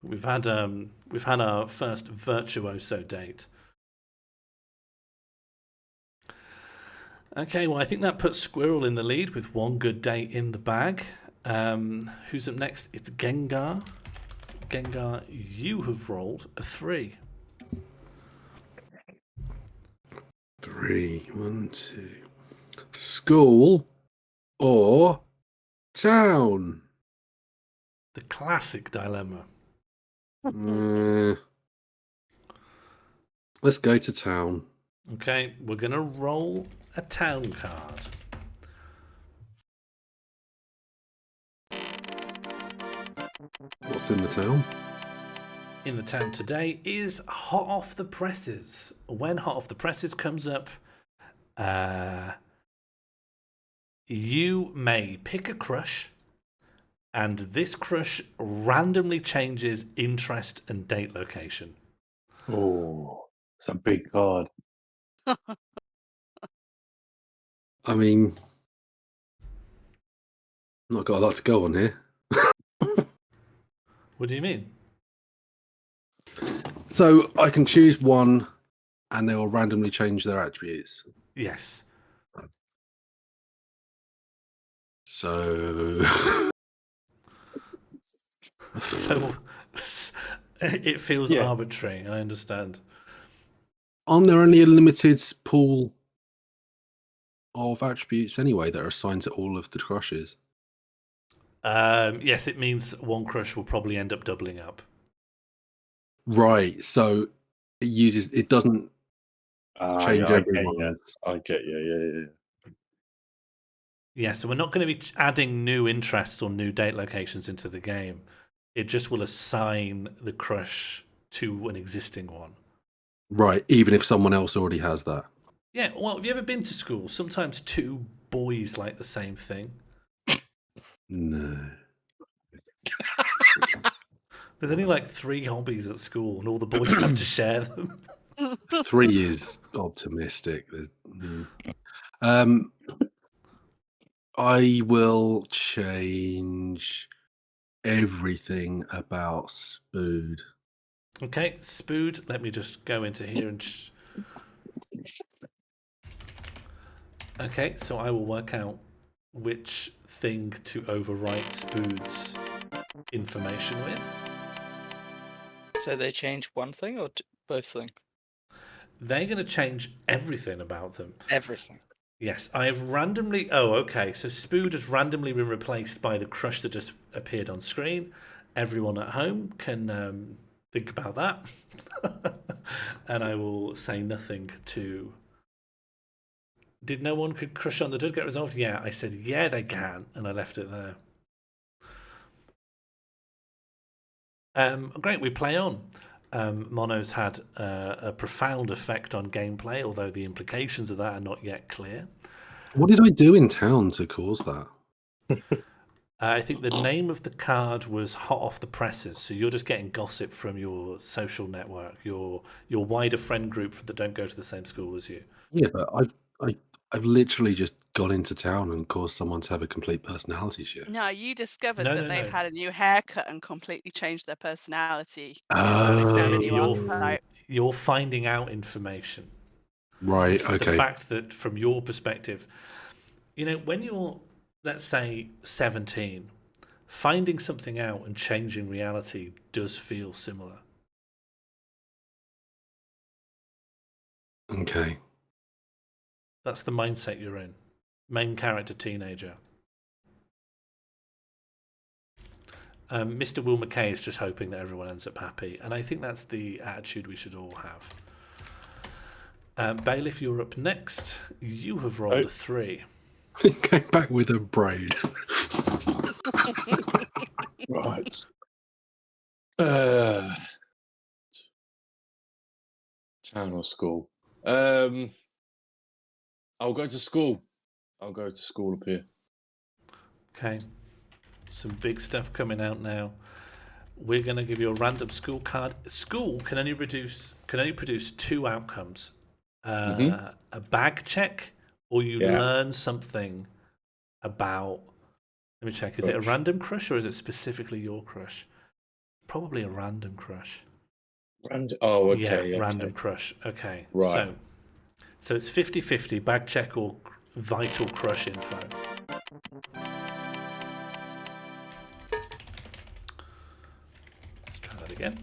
We've had our first virtuoso date. Okay, well I think that puts Squirrel in the lead with one good date in the bag. Who's up next? It's Gengar. Gengar, you have rolled a 3. 3, 1, 2. School or town? The classic dilemma. Let's go to town. Okay, we're going to roll a town card. What's in the town? In the town today is Hot Off the Presses. When Hot Off the Presses comes up, you may pick a crush, and this crush randomly changes interest and date location. Oh, it's a big card. I mean, not got a lot to go on here. What do you mean? So I can choose one and they will randomly change their attributes. Yes. So So it feels arbitrary, I understand. aren't there only a limited pool of attributes anyway that are assigned to all of the crushes? Yes, it means one crush will probably end up doubling up. Right. So it doesn't change everyone. I get you. Yeah, so we're not going to be adding new interests or new date locations into the game. It just will assign the crush to an existing one. Right, even if someone else already has that. Yeah, well, have you ever been to school? Sometimes two boys like the same thing. No. There's only like 3 hobbies at school, and all the boys have to share them. 3 is optimistic. I will change everything about Spood. Okay, Spood, let me just go into here and... Okay, so I will work out which thing to overwrite Spood's information with. So they change one thing or both things? They're going to change everything about them. Everything. Yes, I have randomly... Oh, okay, so Spood has randomly been replaced by the crush that just appeared on screen. Everyone at home can think about that. And I will say nothing to... Did no one could crush on the dud get resolved? Yeah, I said, yeah, they can, and I left it there. Great, we play on. Mono's had a profound effect on gameplay, although the implications of that are not yet clear. What did I do in town to cause that? I think the name of the card was Hot Off the Presses, so you're just getting gossip from your social network, your wider friend group that don't go to the same school as you. Yeah, but I've literally just gone into town and caused someone to have a complete personality shift. No, you discovered No, that no, they'd no. had a new haircut and completely changed their personality. Oh, They found a new archetype. You're finding out information. right, The okay. fact that from your perspective, when you're, let's say, 17, finding something out and changing reality does feel similar. Okay. That's the mindset you're in. Main character teenager. Mr. Will McKay is just hoping that everyone ends up happy, and I think that's the attitude we should all have. Bailiff, you're up next. You have rolled a 3. Came back with a braid. Right. Town or school? I'll go to school. I'll go to school up here. Okay. Some big stuff coming out now. We're going to give you a random school card. School can only produce 2 outcomes: a bag check, or you learn something about. Let me check. Is it a random crush or is it specifically your crush? Probably a random crush. Oh, okay. Yeah, random crush. Okay. Right. So it's 50-50, bag check or vital crush info. Let's try that again.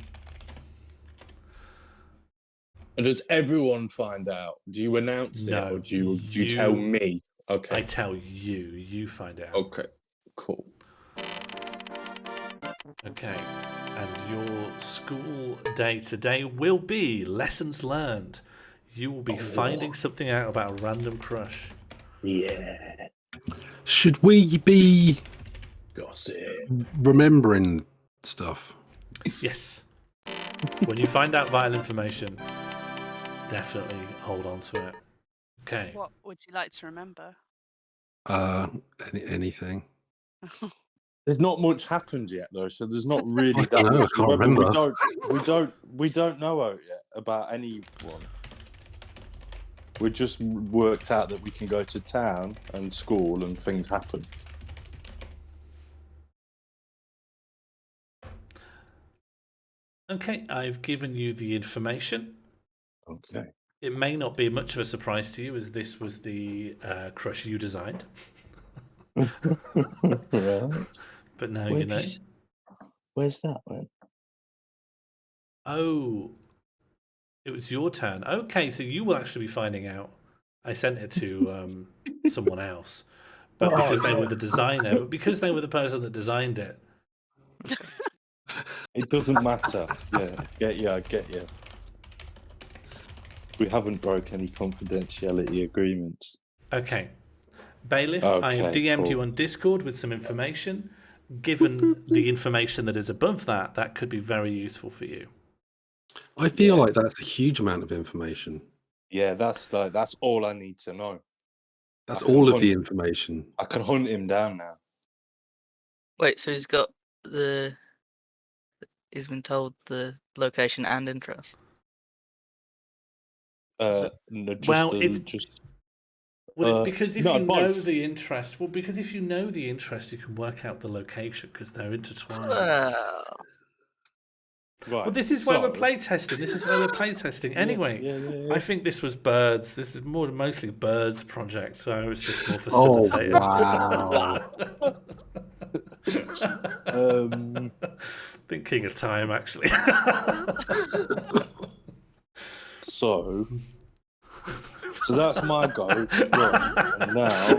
And does everyone find out? Do you announce it, or do you tell me? Okay. I tell you. You find out. Okay. Cool. Okay. And your school day today will be lessons learned. You will be finding something out about a random crush. Yeah. Should we be Gossip. remembering stuff? Yes. When you find out vital information, definitely hold on to it. Okay. What would you like to remember? Anything. There's not much happened yet, though, so there's not really I that don't know, much. I can't remember. We don't know yet about anyone. We just worked out that we can go to town and school and things happen. Okay, I've given you the information. Okay. It may not be much of a surprise to you, as this was the crush you designed. Right. But now you know. Where's that then? Oh, it was your turn. Okay, so you will actually be finding out. I sent it to someone else, but because they were the designer, but because they were the person that designed it. It doesn't matter. Yeah, I get you. We haven't broke any confidentiality agreements. Okay. Bailiff, I have DM'd you on Discord with some information. Given the information that is above that, that could be very useful for you. I feel like that's a huge amount of information. Yeah, that's all I need to know. That's all of the information. I can hunt him down now. Wait, so he's been told the location and interest? It's because if you know the interest. Well, because if you know the interest, you can work out the location because they're intertwined. Right. Well, this is why we're playtesting. Anyway, I think this was Bird's. This is mostly Bird's project, so I was just more facilitating. Oh, wow. Thinking of time, actually. So that's my go. Right. And now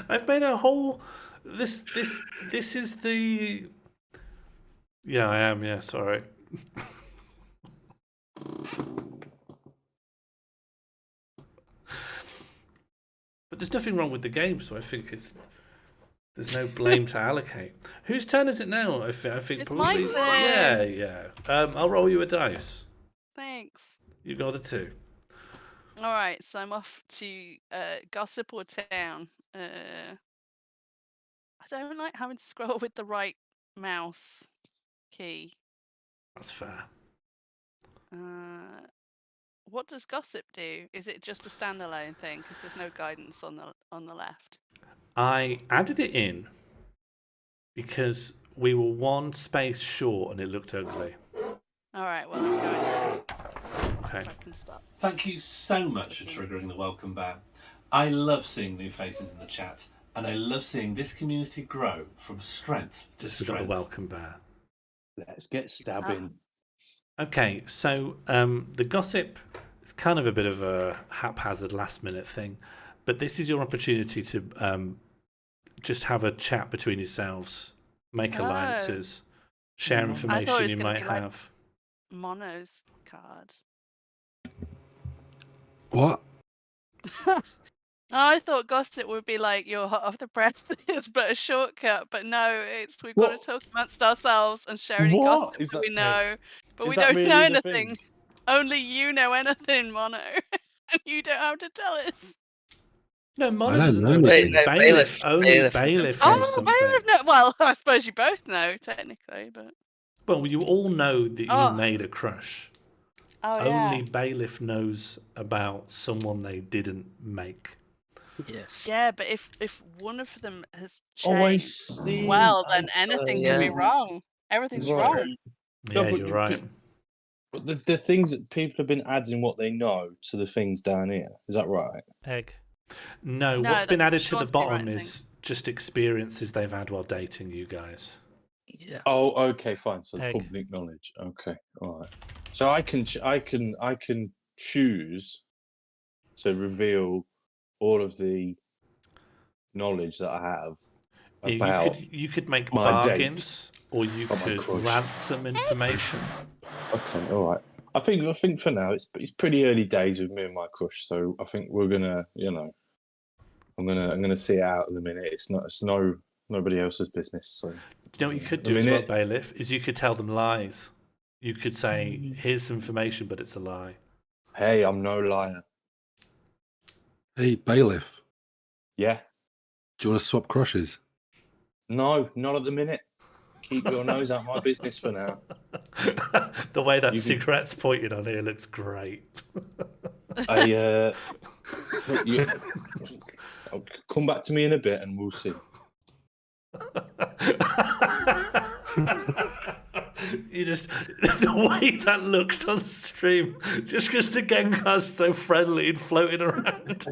I've made a whole. This is the. Yeah, I am. Yeah, sorry. But there's nothing wrong with the game, so I think there's no blame to allocate. Whose turn is it now? I think It's probably. my turn. Yeah. I'll roll you a dice. Thanks. You got a 2. All right, so I'm off to gossip or town. I don't like having to scroll with the right mouse key. That's fair. What does gossip do? Is it just a standalone thing? Because there's no guidance on the left. I added it in because we were one space short and it looked ugly. All right, well, I'm going there. Okay. I can stop. Thank you so much for triggering the welcome back. I love seeing new faces in the chat, and I love seeing this community grow from strength to Just got a strength. welcome bear. let's get stabbing. Okay, so the gossip is kind of a bit of a haphazard last-minute thing, but this is your opportunity to just have a chat between yourselves, make Oh. alliances, share I thought it information was you gonna might be like- have. Mono's card. What? I thought gossip would be like you're hot off the presses, but a shortcut. But no, it's we've got to talk amongst ourselves and share any What? gossip Is that that- we know. But is we that don't really know the thing? anything. Only you know anything, Mono, and you don't have to tell us. No, Mono don't doesn't know know anything. anything. Wait, no, Bailiff, only Bailiff. Bailiff Oh, knows something. Bailiff, no. Well, I suppose you both know technically, but Well, you all know that you Oh. made a crush. oh Only yeah, Bailiff knows about someone they didn't make. Yes. yeah. But if one of them has Oh, I changed, see. well, I then anything see. can be Yeah. wrong. Everything's Right. wrong. No, Yeah, but you're you right. could- But the things that people have been adding what they know to the things down here. Is that right? Egg. No, No, what's been that- added to the Sean's been bottom writing is just experiences they've had while dating you guys. Yeah. Oh, okay, fine. So Egg. public knowledge. Okay, all right. So I can choose to reveal all of the knowledge that I have Yeah, about. you could make my bargains, or you Oh, my could crush. ransom information. Okay, all right. I think for now it's pretty early days with me and my crush, so I think we're gonna, I'm gonna see it out in a minute. It's nobody else's business. So You know what you could A do as well, minute. Bailiff, is you could tell them lies. You could say, here's some information, but it's a lie. hey, I'm no liar. Hey, Bailiff, Yeah, do you want to swap crushes? no, not at the minute. Keep your nose out my business for now. The way that You can- cigarette's pointed on here looks great. Come back to me in a bit and we'll see. You just the way that looked on stream, just because the Gengar's so friendly and floating around,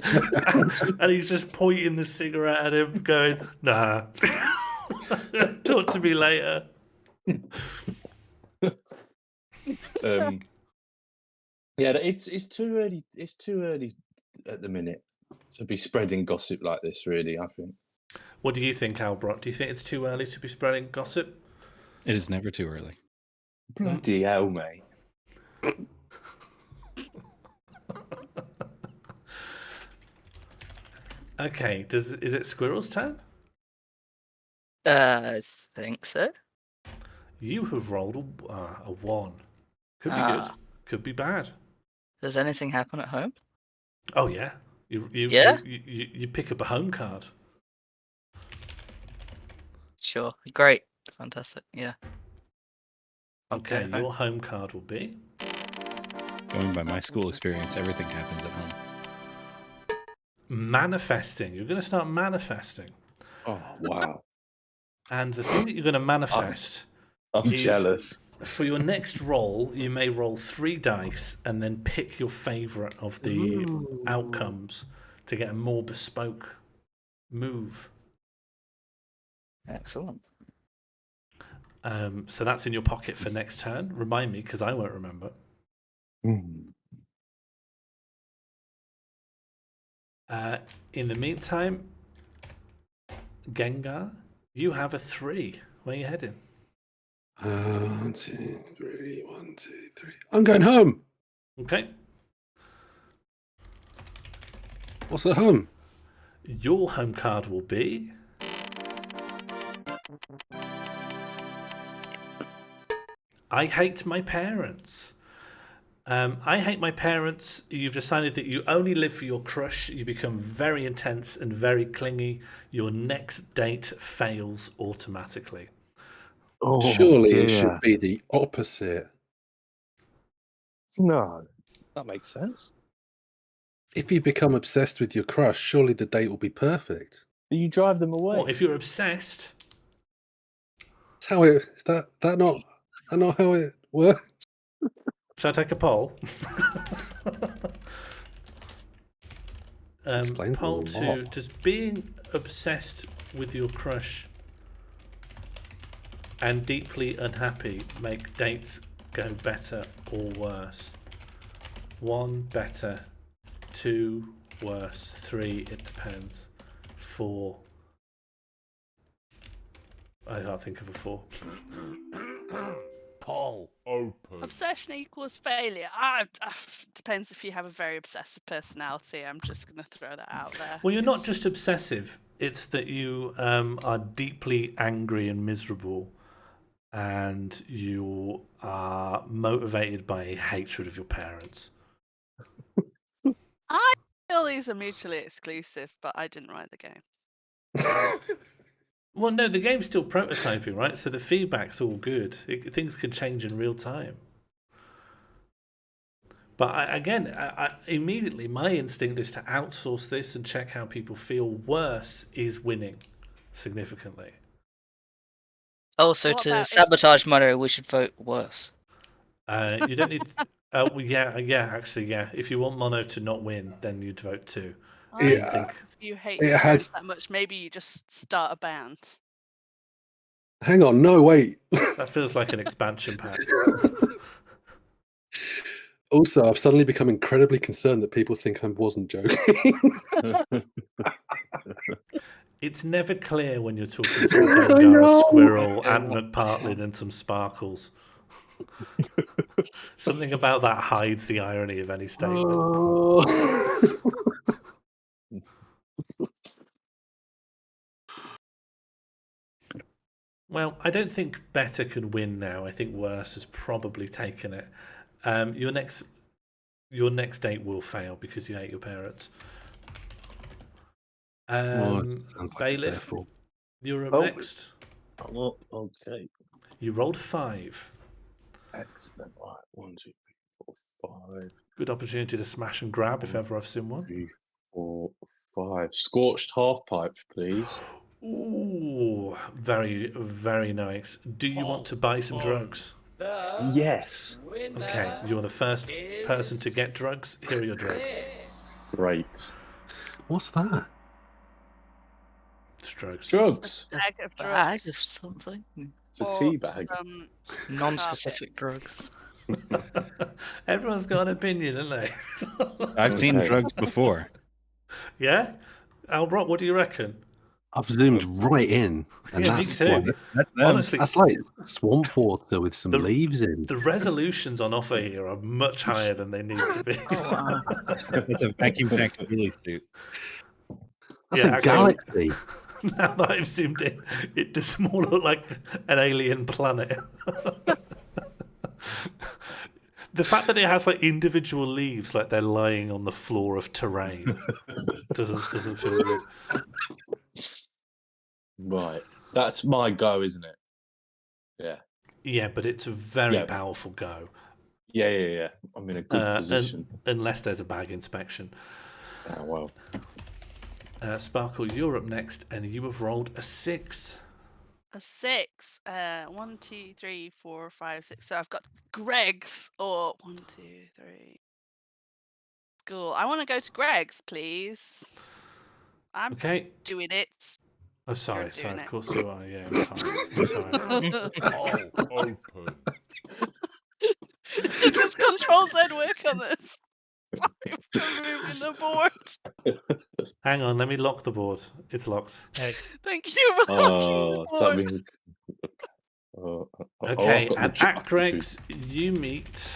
and he's just pointing the cigarette at him, going, "Nah, talk to me later." Yeah, it's too early. It's too early at the minute to be spreading gossip like this. Really, I think. What do you think, Albrock? Do you think it's too early to be spreading gossip? It is never too early. Bloody hell, mate! Okay, is it Squirrel's turn? I think so. You have rolled a 1. Could be good. Ah. Could be bad. Does anything happen at home? Oh yeah. Yeah? You pick up a home card. Sure. Great. Fantastic. Yeah. Okay, Okay. your home card will be Going by my school experience, everything happens at home. manifesting. You're going to start manifesting. Oh wow! And the thing that you're going to manifest I'm is- jealous. for your next roll, you may roll 3 dice and then pick your favourite of the outcomes to get a more bespoke move. Excellent. So that's in your pocket for next turn. Remind me, because I won't remember. In the meantime, Gengar, you have a 3. Where are you heading? 1, 2, 3. 1, 2, 3. I'm going home. Okay. What's at home? Your home card will be I hate my parents. I hate my parents. You've decided that you only live for your crush. You become very intense and very clingy. Your next date fails automatically. Oh, Surely dear. it should be the opposite. No, that makes sense. If you become obsessed with your crush, surely the date will be perfect. You drive them away. Well, if you're obsessed, That's how it. Is that not how it works? shall I take a poll? explains a Poll lot. 2. Does being obsessed with your crush and deeply unhappy make dates go better or worse? 1 better, 2 worse, 3 it depends, 4 I can't think of a 4. Poll open. Obsession equals failure. Depends if you have a very obsessive personality. I'm just going to throw that out there. Well, you're not just obsessive. It's that you are deeply angry and miserable, and you are motivated by a hatred of your parents. I feel these are mutually exclusive, but I didn't write the game. Well, no, the game's still prototyping, right? So the feedback's all good. Things can change in real time. But immediately, my instinct is to outsource this and check how people feel. Worse is winning significantly. Also, What to about if- sabotage Mono, we should vote worse. You don't need. Well, actually, yeah. If you want Mono to not win, then you'd vote 2. I Yeah. think if you hate It your has- parents that much, maybe you just start a band. Hang on, no, wait. That feels like an expansion pack. Also, I've suddenly become incredibly concerned that people think I wasn't joking. It's never clear when you're talking to a I Bengal, a know. squirrel, and McPartlin, and some sparkles. Something about that hides the irony of any statement. Oh. Well, I don't think better can win now. I think worse has probably taken it. Your next date will fail because you hate your parents. Oh, it sounds like it's their Bailiff, fault. you're up Oh. next. Oh, okay. You rolled 5. Excellent. Right. 1, 2, 3, 4, 5. Good opportunity to smash and grab if ever I've seen one. 3, 4, 5. Scorched half pipe, please. Ooh, very, very nice. Do you want to buy some drugs? Yes. Okay, you're the first person to get drugs. Here are your drugs. Great. What's that? It's drugs. Drugs. Bag of Bag of drugs. something. It's a or tea bag. some Non-specific drugs. Everyone's got an opinion, haven't they? I've seen Okay. drugs before. Yeah? Albrock, what do you reckon? I've zoomed right in, and Yeah, me that's too. like, That's them. Honestly, that's like swamp water with some The- leaves in. the resolutions on offer here are much higher than they need to be. It's a vacuum packed wheelie suit. That's Yeah, a actually- galaxy. Now that I've zoomed in, it does more look like an alien planet. The fact that it has like individual leaves, like they're lying on the floor of terrain, doesn't feel good. Right. That's my go, isn't it? Yeah. Yeah, but it's a very Yeah. powerful go, Yeah. I'm in a good position. unless there's a bag inspection. Oh, well. Sparkle, you're up next, and you have rolled a 6. A 6. 1, 2, 3, 4, 5, 6. So I've got Greg's or 1, 2, 3. School. I want to go to Greg's, please. I'm Okay. doing it. Oh, sorry. doing Of it. course you are. Yeah, I'm sorry. Poll open. Does Control Z work on this? Sorry for moving the board. Hang on, let me lock the board. It's locked. Thank you for locking the Does that board. mean... Okay, I've got the and job at Greg's, you meet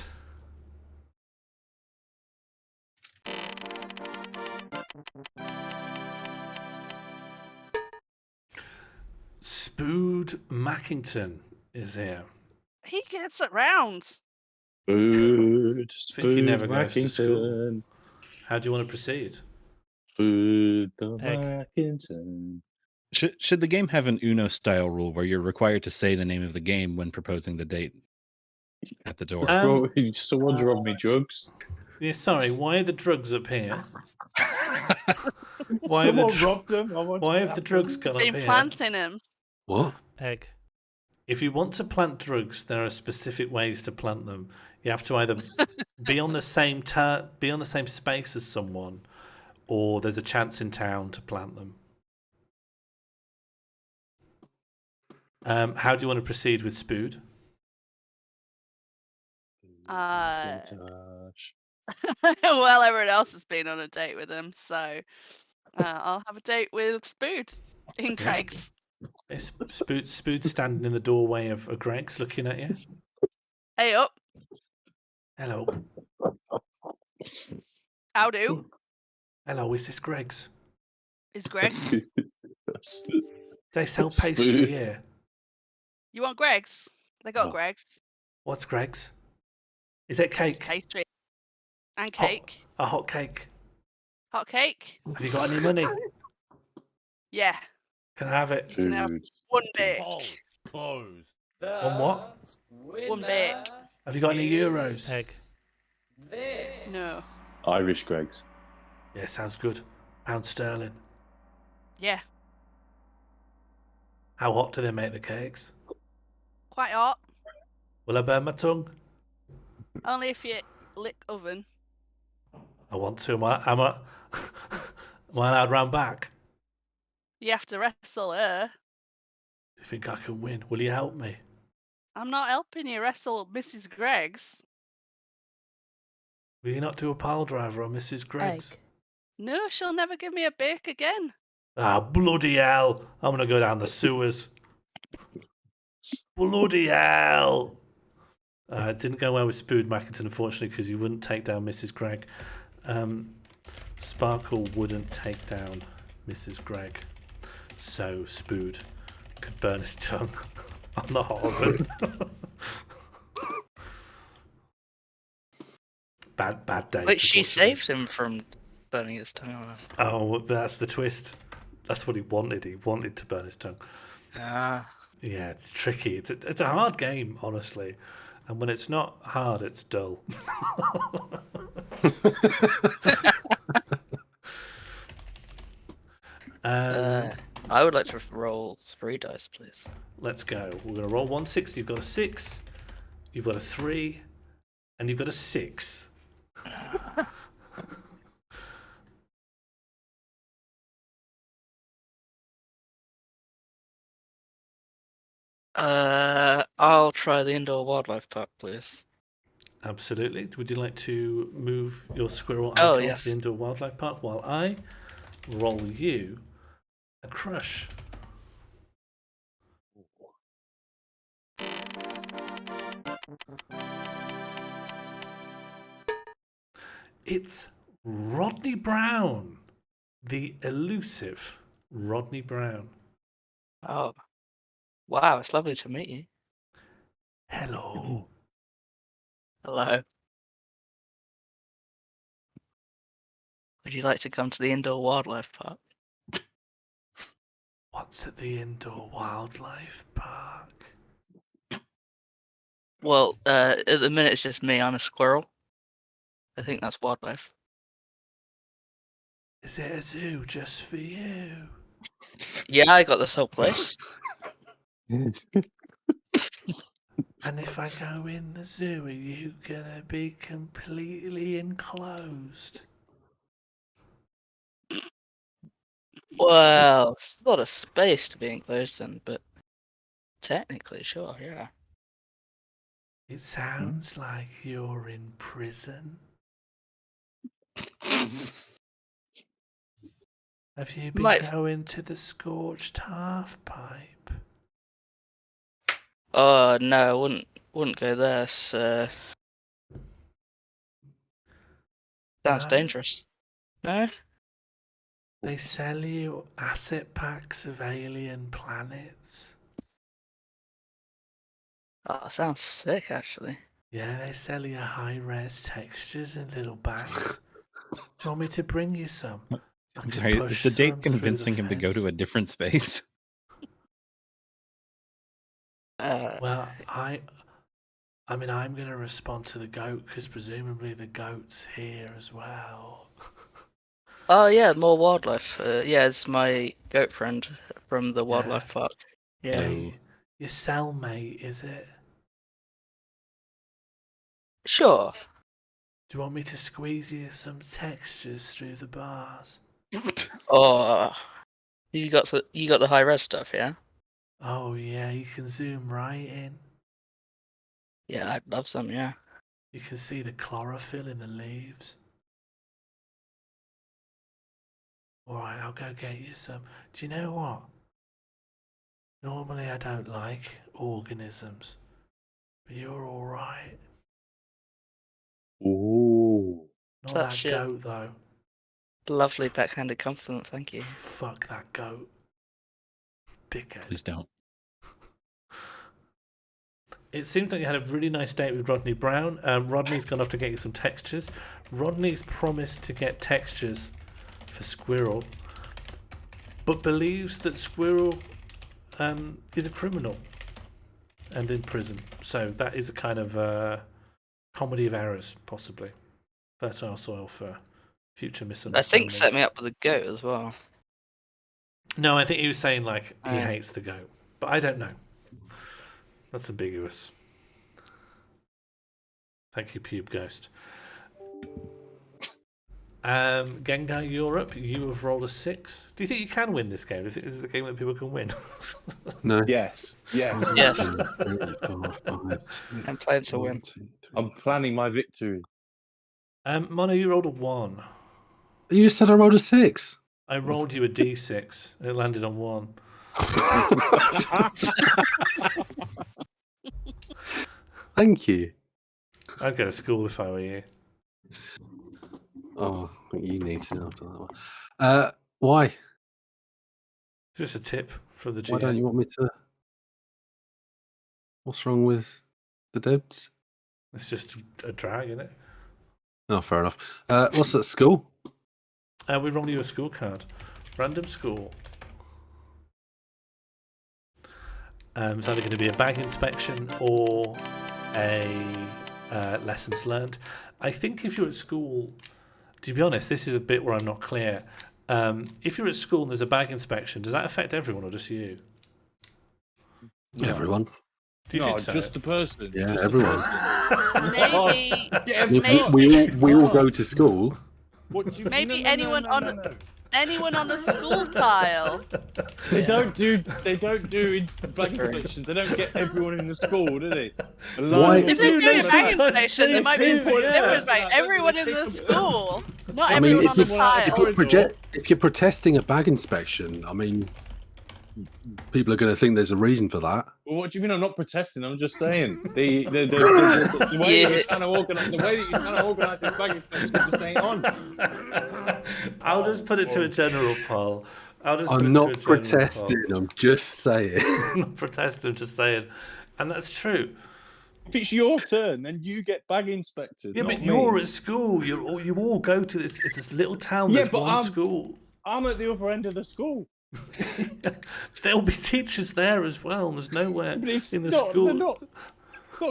Spood Mackington is here. He gets it round. Food, think he never goes to Mackington. How do you want to proceed? Food, the Egg. Mackington. Should the game have an Uno style rule where you're required to say the name of the game when proposing the date at the door? What's wrong with you? Someone's robbed me drugs. Yeah, sorry, why are the drugs up here? Why have Someone the, robbed them. why have the drugs gone up Been here? planting him. What? Egg. If you want to plant drugs, there are specific ways to plant them. You have to either be on the same be on the same space as someone, or there's a chance in town to plant them. How do you want to proceed with Spood? Montage. Well, everyone else has been on a date with him, so I'll have a date with Spood in Greg's. It's Spood standing in the doorway of Greg's looking at you. Hey up, Hello. how do? Hello, is this Greg's? Is Greg's? They sell Spood. pastry here. You want Greg's? They got Oh. Greg's. What's Greg's? Is it cake? Pastry and cake. A hot cake. Hot cake? Have you got any money? Yeah. Can I have it? You can have Food. one bake. Closed. On what? One bake. Have you got any euros? Egg. No. Irish Greg's. Yeah, sounds good. Pound sterling. Yeah. How hot do they make the cakes? Quite hot. Will I burn my tongue? Only if you lick oven. I want to. Am I allowed round back? You have to wrestle her. Do you think I can win? Will you help me? I'm not helping you wrestle Mrs. Greg's. Will you not do a pile driver on Mrs. Greg's? Egg. No, she'll never give me a bake again. Ah, bloody hell. I'm going to go down the sewers. Bloody hell. It didn't go well with Spood Mackinton, unfortunately, because he wouldn't take down Mrs. Gregg. Sparkle wouldn't take down Mrs. Gregg. So Spood could burn his tongue on the Harvard. Bad day. But she unfortunately. saved him from burning his tongue out. Oh, that's the twist. That's what he wanted. He wanted to burn his tongue. Ah. Yeah, it's tricky. It's a hard game, honestly. And when it's not hard, it's dull. I would like to roll 3 dice, please. Let's go. We're going to roll 1 6. You've got a 6, you've got a 3, and you've got a 6. I'll try the indoor wildlife park, please. Absolutely. Would you like to move your squirrel Oh, icon yes. to the indoor wildlife park while I roll you a crush? It's Rodney Brown, the elusive Rodney Brown. Oh. Wow, it's lovely to meet you. Hello. Hello. Would you like to come to the indoor wildlife park? What's at the indoor wildlife park? Well, at the minute it's just me. I'm a squirrel. I think that's wildlife. Is it a zoo just for you? Yeah, I got this whole place. And if I go in the zoo, are you gonna be completely enclosed? Well, it's a lot of space to be enclosed in, but technically, sure, yeah. It sounds like you're in prison. Have you been Might- going to the scorched half pipe? Oh no, I wouldn't go there. So sounds No? dangerous. No? They sell you asset packs of alien planets. Oh, sounds sick, actually. Yeah, they sell you high-res textures in little bags. Do you want me to bring you some? I I'm can sorry, is push the date some through the convincing him to go to a fence. different space? Well, I mean, I'm going to respond to the goat because presumably the goat's here as well. Oh yeah, more wildlife. Yeah, it's my goat friend from the wildlife Yeah. park. Yeah. Oh. Your cellmate, is it? Sure. Do you want me to squeeze you some textures through the bars? Oh, you got the high res stuff, yeah? Oh yeah, you can zoom right in. Yeah, I'd love some. Yeah. You can see the chlorophyll in the leaves. Alright, I'll go get you some. Do you know what? Normally I don't like organisms, but you're alright. Ooh. Not That that shit. goat though. Lovely backhanded compliment, thank you. Fuck that goat. Dickhead. Please don't. It seems like you had a really nice date with Rodney Brown. Rodney's gone off to get you some textures. Rodney's promised to get textures for Squirrel, but believes that Squirrel is a criminal and in prison. So that is a kind of comedy of errors, possibly. Fertile soil for future I misunderstandings. think set me up with a goat as well. No, I think he was saying like he Oh. hates the goat, but I don't know. That's ambiguous. Thank you, Pube Ghost. Gengar Europe, you have rolled a 6. Do you think you can win this game? Is this a game that people can win? No. Yes. Yes. Yes. 1, 2, 3, 4, 5, 6, I'm playing to 1, win. 2, 3. I'm planning my victory. Mono, you rolled a 1. You just said I rolled a 6. I rolled you a d6. It landed on 1. Thank you. I'd go to school if I were you. Oh, I think you need to after that one. Why? Just a tip from the GM. Why don't you want me to? What's wrong with the Debs? It's just a drag, isn't it? Oh, fair enough. What's at school? We roll you a school card. Random school. It's either going to be a bag inspection or a lessons learned. I think if you're at school, to be honest, this is a bit where I'm not clear. If you're at school and there's a bag inspection, does that affect everyone or just you? Everyone. Do you No, think so? just the person. Yeah, Just the everyone. person. Maybe, Yeah, I mean, Maybe- we all go to school. What do you Maybe no, no, anyone no, on no, a- no. anyone on a school tile. They don't do bag inspections. They don't get everyone in the school, do they? Why- If they're doing a no, bag sometimes inspection, they they might be do, inspecting yeah. everyone in the school, not I mean, everyone if on the you- tile. if you're protesting a bag inspection, I mean, people are going to think there's a reason for that. Well, what do you mean? I'm not protesting. I'm just saying the way that you're trying to organise this bag inspection just ain't on. I'll just put it to a general poll. I'm not protesting. I'm just saying. I'm not protesting, I'm just saying. And that's true. If it's your turn, then you get bag inspected. Yeah, not but me. you're at school. You all go to this. It's this little town. Yeah, There's but one school. I'm at the other end of the school. There'll be teachers there as well. There's nowhere But it's in the not, school. they're not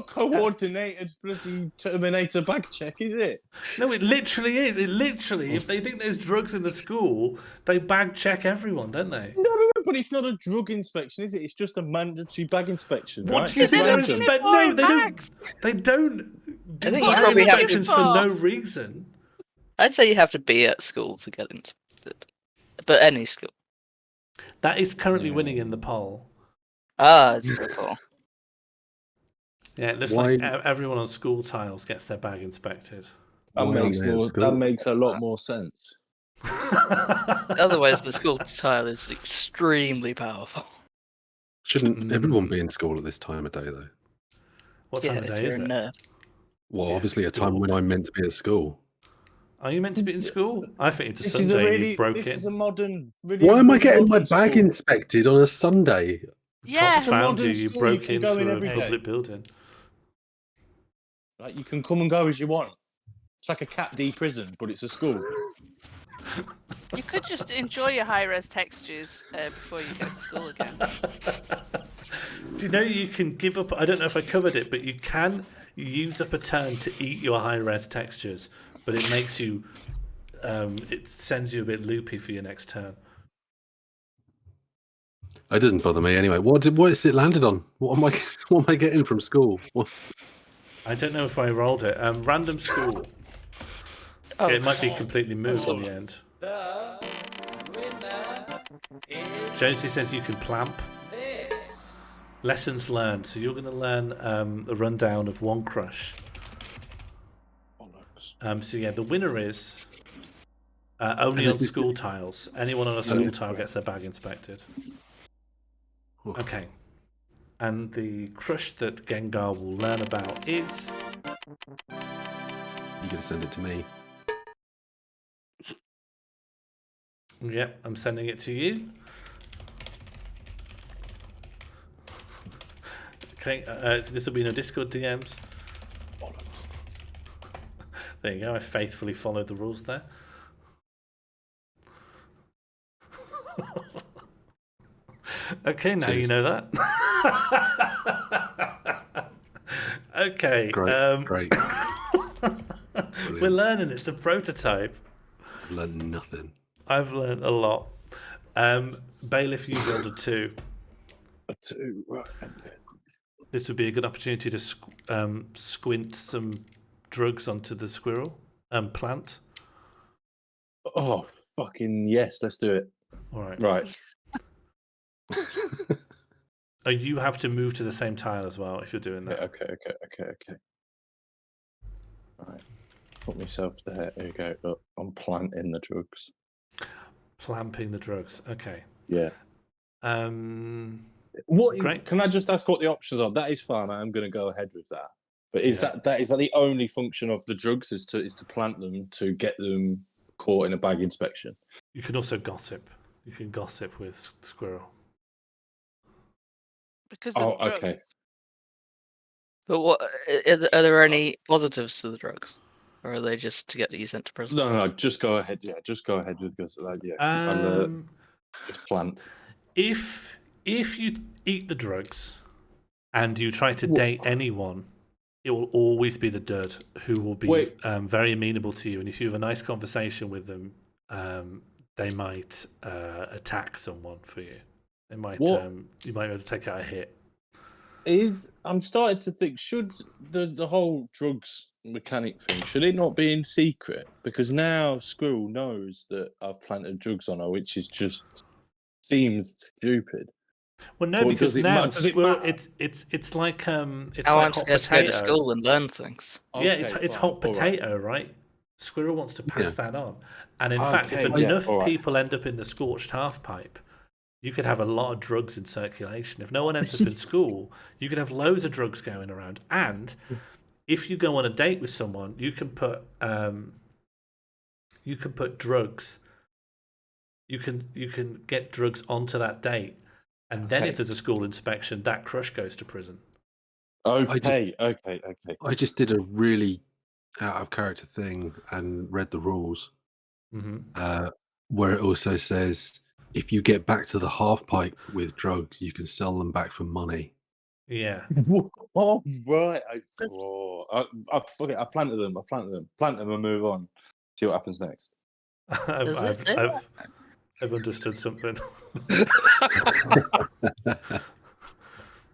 coordinated bloody Terminator bag check, is it? No, it literally is. It literally, if they think there's drugs in the school, they bag check everyone, don't they? No, but it's not a drug inspection, is it? It's just a mandatory bag inspection. What right? do you think they're Random. inspect? No, they don't. They don't do I think you bag probably have to- inspections for no reason. I'd say you have to be at school to get inspected. But any school. That is currently winning in the poll. Ah, it's cool. Yeah, it looks Why- like everyone on school tiles gets their bag inspected. That Why makes aren't they at more. school? That makes a lot more sense. Otherwise, the school tile is extremely powerful. Shouldn't everyone be in school at this time of day, though? What Yeah, time of if day you're is a it? nerd. Well, Yeah, obviously a time school. when I'm meant to be at school. Are you meant to be in school? I think it's a This is Sunday a and really. you broke This in. is a modern. Really Why am I really getting my modern bag school. inspected on a Sunday? Yeah. Cops found you. modern You school, broke you can go in into a every day. public building. Like, you can come and go as you want. It's like a Cat D prison, but it's a school. You could just enjoy your high-res textures before you go to school again. Do you know you can give up? I don't know if I covered it, but you can use up a turn to eat your high-res textures, but it makes you. It sends you a bit loopy for your next turn. It doesn't bother me anyway. What is it landed on? What am I getting from school? What? I don't know if I rolled it. Random school. Oh, It might be completely moved in the end. Josie says you can plamp. Lessons learned. So you're going to learn a rundown of One Crush. So yeah, the winner is only And on is this- school tiles. Anyone on a school tile gets their bag inspected. Oof. Okay. And the crush that Gengar will learn about is... You can send it to me. Yep, I'm sending it to you. Okay, this will be in a Discord DMs. There you go, I faithfully followed the rules there. Okay, now Cheers. you know that. Okay. Great. We're learning, it's a prototype. I've learned nothing. I've learned a lot. Bailiff, you rolled a 2. A 2, right. This would be a good opportunity to squint some drugs onto the squirrel plant. Oh, fucking yes, let's do it. All right. Right. You have to move to the same tile as well if you're doing that. Okay. Right. Put myself there. There you go. Look, I'm planting the drugs. Plamping the drugs. Okay. Yeah. What? Great. Can I just ask what the options are? That is fine. I'm going to go ahead with that. But is that the only function of the drugs is to plant them to get them caught in a bag inspection? You can also gossip. You can gossip with squirrel. Because of the drugs. Okay. But what are there any positives to the drugs, or are they just to get you sent to prison? No. Just go ahead. Yeah, just go ahead with because I'll just plant. If you eat the drugs and you try to date anyone, it will always be the dud who will be very amenable to you. And if you have a nice conversation with them, they might attack someone for you. They might you might be able to take out a hit. I'm starting to think, should the whole drugs mechanic thing, should it not be in secret? Because now Squirrel knows that I've planted drugs on her, which is just seems stupid. Well, no, because now squirrel, it's like it's I'm like hot scared to go potato. to school and learn things. Yeah, it's hot potato, right? Squirrel wants to pass that on, and in fact, if enough people end up in the scorched half pipe, you could have a lot of drugs in circulation. If no one ends up in school, you could have loads of drugs going around. And if you go on a date with someone, you can put drugs. You can get drugs onto that date, and then if there's a school inspection, that crush goes to prison. Okay. I just did a really out of character thing and read the rules, where it also says if you get back to the half pipe with drugs, you can sell them back for money. Yeah. Oh right. I planted them. Plant them and move on. See what happens next. I've understood something.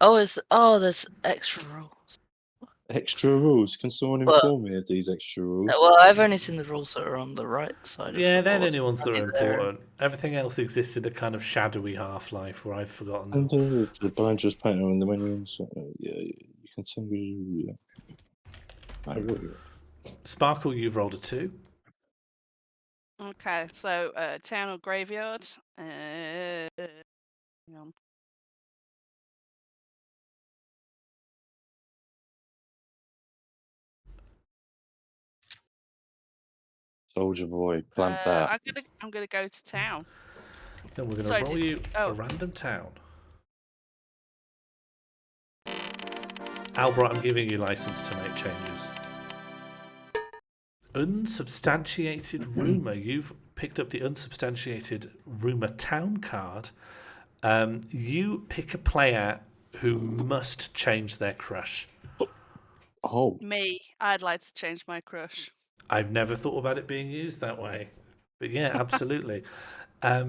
There's extra rules. Extra rules? Can someone inform me of these extra rules? Well, I've only seen the rules that are on the right side. Yeah, of the they're the board. only ones that are important. Everything else exists in a kind of shadowy half-life where I've forgotten. The blind just painting on the menu. Yeah, you can send me. Sparkle, you've rolled a 2. Okay, so town or graveyard? Hang on. Soldier boy, plant that. I'm gonna go to town. Then we're gonna roll you a random town. Albert, I'm giving you license to make changes. Unsubstantiated rumour. You've picked up the unsubstantiated rumour town card. You pick a player who must change their crush. Oh. Me. I'd like to change my crush. I've never thought about it being used that way. But yeah, absolutely. At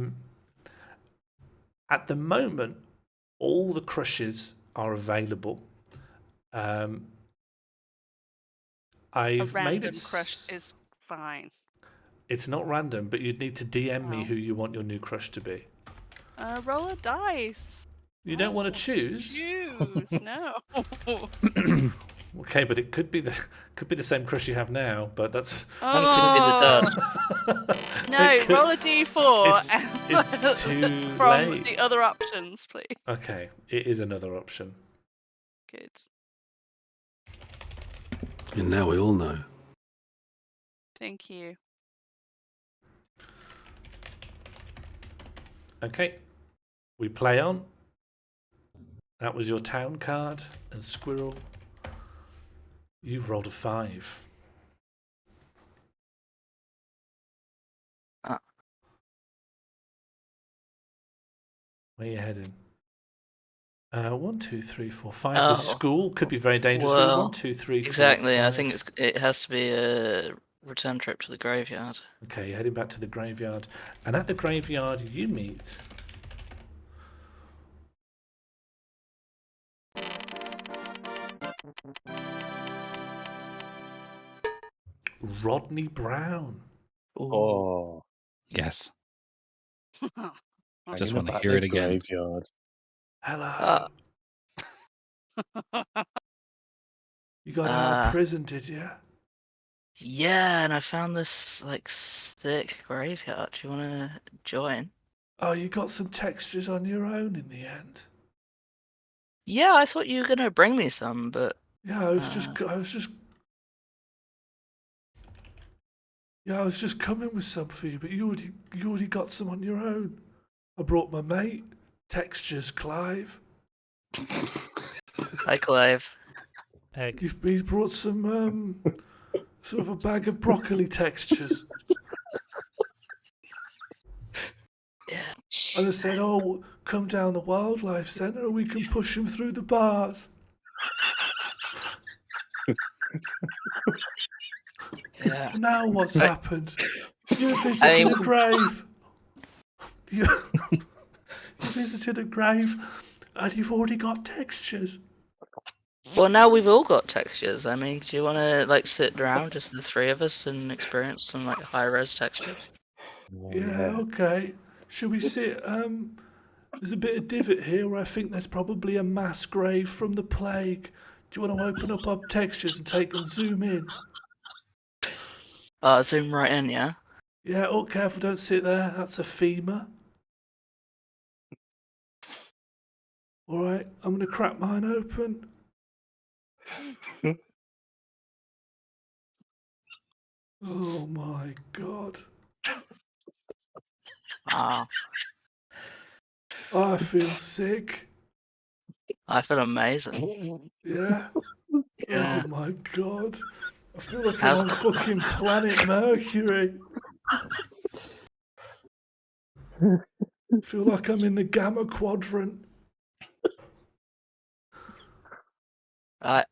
the moment, all the crushes are available. A random crush is fine. It's not random, but you'd need to DM me who you want your new crush to be. Roll a dice. You don't want to choose? Choose, no. Okay, but it could be the same crush you have now, but that's Oh no! It could- Roll a d4 it's too from late. the other options, please. Okay, it is another option. Good. And now we all know. Thank you. Okay, we play on. That was your town card, and Squirrel, you've rolled a 5. Where are you heading? 1, 2, 3, 4, 5. Oh. The school could be very dangerous. Well, 1, 2, 3, 4, exactly. I 5. think it has to be a return trip to the graveyard. Okay, you're heading back to the graveyard, and at the graveyard you meet Rodney Brown. Oh, Yes. hanging Just want to about hear the it again. Graveyard. Hello. You got out of prison, did you? Yeah, and I found this like sick graveyard. Do you want to join? Oh, you got some textures on your own in the end. Yeah, I thought you were gonna bring me some, but Yeah, I was just coming with some for you, but you already got some on your own. I brought my mate, Textures Clive. hi, Clive. He's brought some sort of a bag of broccoli textures. Yeah. And I said, "Oh, come down the wildlife centre, and we can push him through the bars." Yeah. Now what's happened? You visited a grave. You visited a grave, and you've already got textures. Well, now we've all got textures. I mean, do you want to like sit around, just the three of us, and experience some like high-res textures? Yeah, okay. Should we sit? There's a bit of divot here where I think there's probably a mass grave from the plague. Do you want to open up our textures and take and zoom in? Zoom right in, yeah? Yeah, oh, careful, don't sit there. That's a femur. Alright, I'm going to crack mine open. Oh my god. Ah, I feel sick. I feel amazing. Yeah? Yeah. Oh my god. I feel like How's- I'm on fucking planet Mercury. I feel like I'm in the Gamma Quadrant. Do you What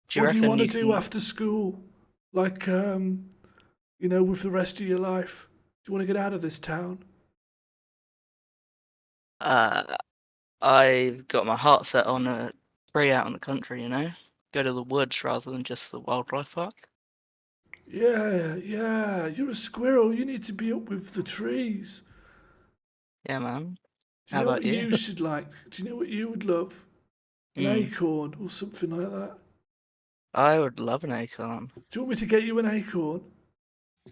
do you reckon want to you do can- after school? Like, you know, with the rest of your life? Do you want to get out of this town? I've got my heart set on a spree out in the country, you know? Go to the woods rather than just the wildlife park. Yeah, you're a squirrel. You need to be up with the trees. Yeah, man. Do you How know about what you? you should like? Do you know what you would love? An acorn or something like that. I would love an acorn. Do you want me to get you an acorn?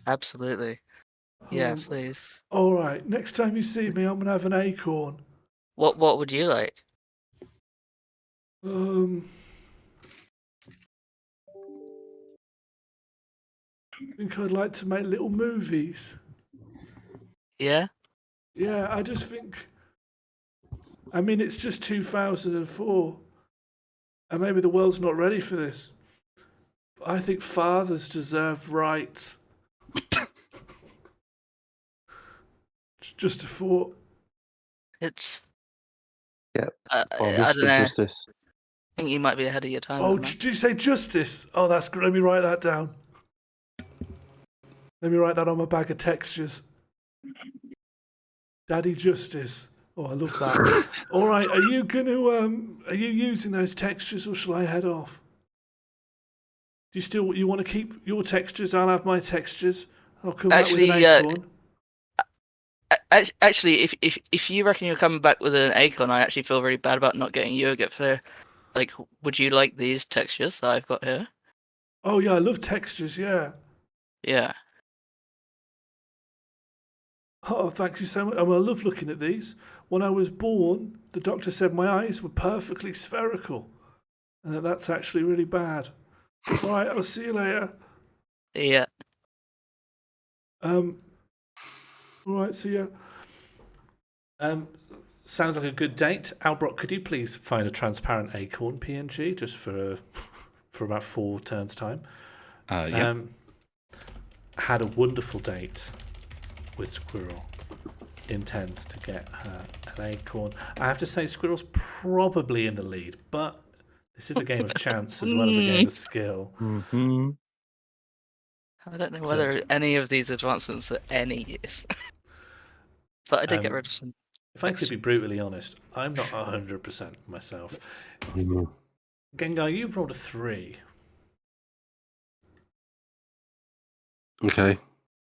Absolutely. Yeah, please. All right. Next time you see me, I'm gonna have an acorn. What would you like? I think I'd like to make little movies. Yeah? Yeah, I just think. I mean, it's just 2004, and maybe the world's not ready for this. But I think fathers deserve rights. Just a thought. It's... Yeah. I Fathers don't for know. justice. I think you might be ahead of your time. Oh, on that. did you say justice? Oh, that's good. Let me write that down. Let me write that on my bag of textures. Daddy Justice. Oh, I love that. All right, are you using those textures, or shall I head off? Do you want to keep your textures? I'll have my textures. I'll come back with an acorn. Actually, if you reckon you're coming back with an acorn, I actually feel really bad about not getting yogurt for Like, would you like these textures that I've got here? Oh yeah, I love textures. Yeah. Yeah. Oh, thank you so much. I love looking at these. When I was born, the doctor said my eyes were perfectly spherical. That's actually really bad. All right, I'll see you later. Yeah. All right, see ya. Sounds like a good date. Albrock, could you please find a transparent acorn PNG just for about 4 turns time? Yeah. Had a wonderful date with Squirrel. Intends to get her an acorn. I have to say, Squirrel's probably in the lead, but this is a game of chance as well as a game of skill. Mm-hmm. I don't know whether any of these advancements are any use. But I did get rid of some. If I could be brutally honest, I'm not 100% myself. Mm. Gengar, you've rolled a 3. Okay.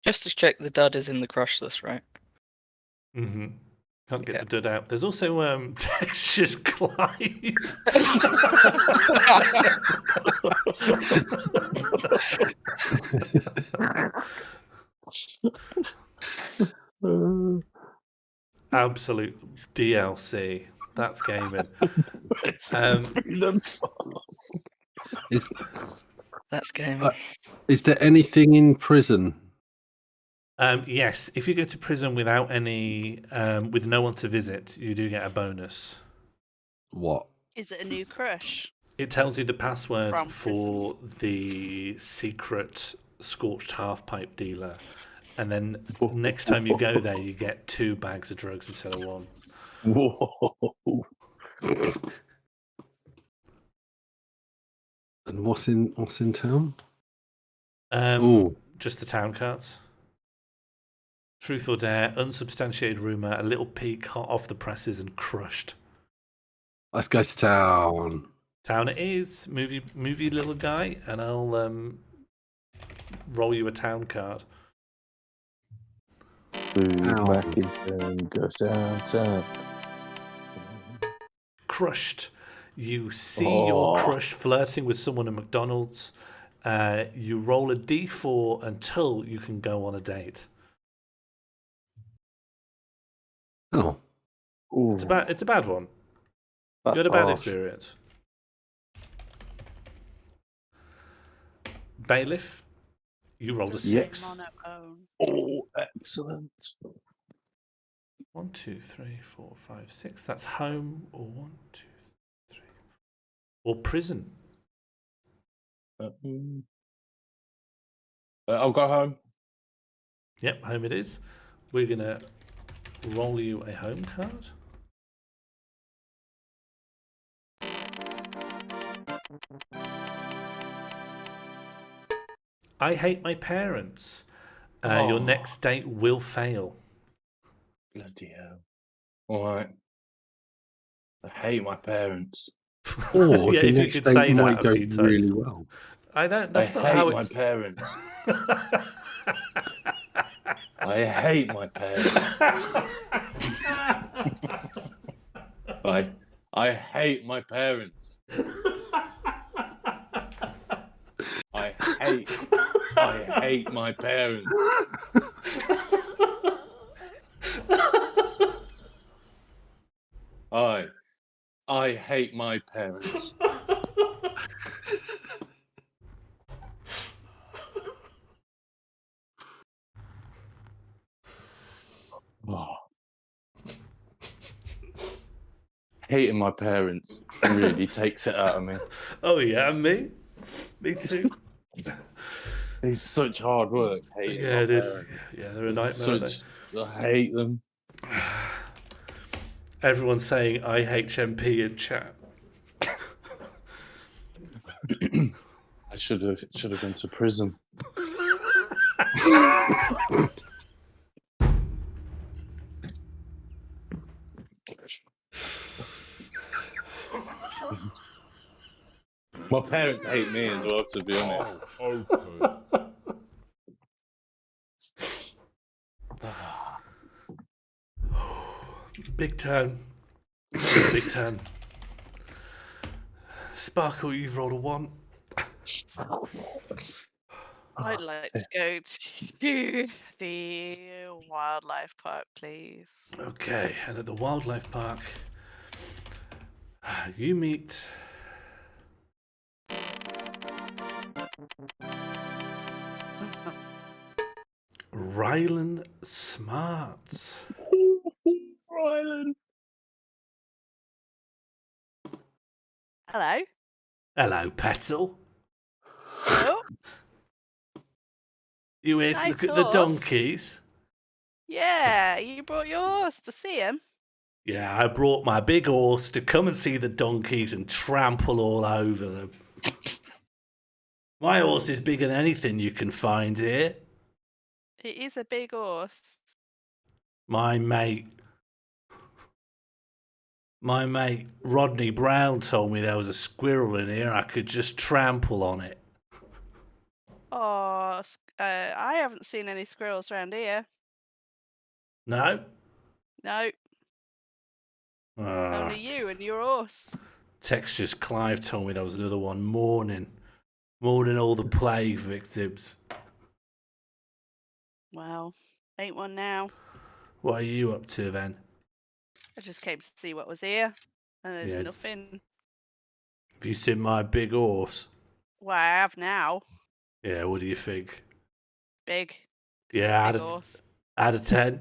Just to check, the dud is in the crush list, right? Mm-hmm. Can't get Okay. the dud out. There's also Textures Clive. Absolute DLC. That's gaming. That's gaming. Is there anything in prison? Yes, if you go to prison without any, with no one to visit, you do get a bonus. What? Is it a new crush? It tells you the password From for the secret scorched half pipe dealer, and then next time you go there, you get 2 bags of drugs instead of 1. Whoa. And what's in town? Just the town cards. Truth or dare, unsubstantiated rumor, a little peek, hot off the presses, and crushed. Let's go to town. Town it is. Movie little guy, and I'll roll you a town card. Mackinson goes downtown. Crushed. You see your crush flirting with someone at McDonald's. You roll a d4 until you can go on a date. Oh. Ooh, It's a bad one. that's You had a bad harsh. experience. Bailiff, you rolled a 6. Monotone. Oh, excellent. 1, 2, 3, 4, 5, 6. That's home or 1, 2, 3, 4. Or prison. I'll go home. Yep, home it is. We're gonna roll you a home card. I hate my parents. Your next date will fail. Bloody hell. All right. I hate my parents. Or Yeah, the if you next could date say that might a go few times. really well. I don't. I That's not hate how my it's. parents. I hate my parents. I hate my parents. I hate my parents. I hate my parents. Oh. Hating my parents really takes it out of me. Oh yeah, me too. It's such hard work hating Yeah, my it is. parents. Yeah, they're a nightmare. Aren't I hate them. they? Everyone's saying IHMP in chat. I should have been to prison. My parents hate me as well, to be honest. Open. Big turn. Big turn. Sparkle, you've rolled a 1. I'd like to go to the wildlife park, please. Okay, and at the wildlife park, you meet Rylan Smarts. Rylan. Hello. Hello, Petal. Oh, You here to Nice look at the horse. donkeys? yeah, you brought yours to see him. Yeah, I brought my big horse to come and see the donkeys and trample all over them. My horse is bigger than anything you can find here. It is a big horse. My mate Rodney Brown told me there was a squirrel in here. I could just trample on it. Oh, I haven't seen any squirrels around here. No? No, Ah, only you and your horse. Textures Clive told me there was another one mourning all the plague victims. Well, ain't one now. What are you up to then? I just came to see what was here, and there's Yeah. nothing. Have you seen my big horse? Well, I have now. Yeah, what do you think? Big. It's Yeah, a big horse. out of 10.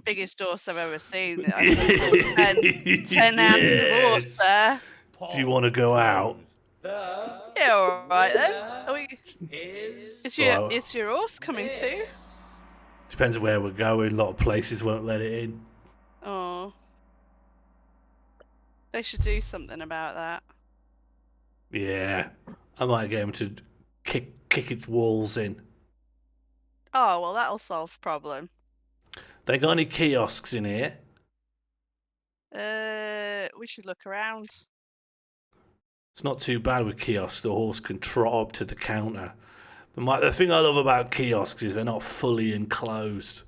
Biggest horse I've ever seen. I put 10-handed horse there. Do you want to go out? Yeah, all right then. Are we... Is Well, your horse coming too? Depends where we're going. A lot of places won't let it in. Oh. They should do something about that. Yeah, I might get him to kick its walls in. Oh, well, that'll solve the problem. They got any kiosks in here? We should look around. It's not too bad with kiosks. The horse can trot up to the counter. But the thing I love about kiosks is they're not fully enclosed.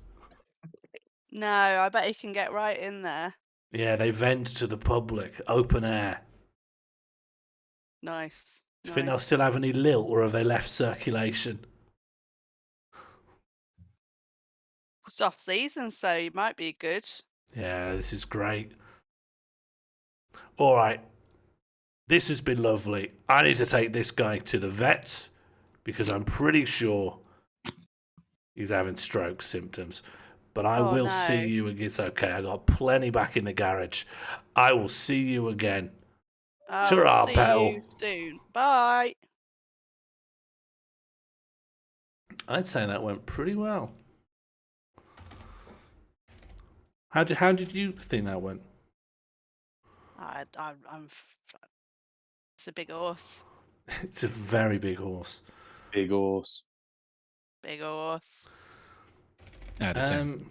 No, I bet you can get right in there. Yeah, they vent to the public, open air. Nice. Do you think they'll still have any lilt, or have they left circulation? It's off season, so you might be good. Yeah, this is great. All right. This has been lovely. I need to take this guy to the vet because I'm pretty sure he's having stroke symptoms. But I will see you again. It's okay. I got plenty back in the garage. I will see you again. Ta-ra, See Petal. you soon. Bye. I'd say that went pretty well. How did you think that went? It's a big horse. It's a very big horse. Big horse. Big horse. Out of 10.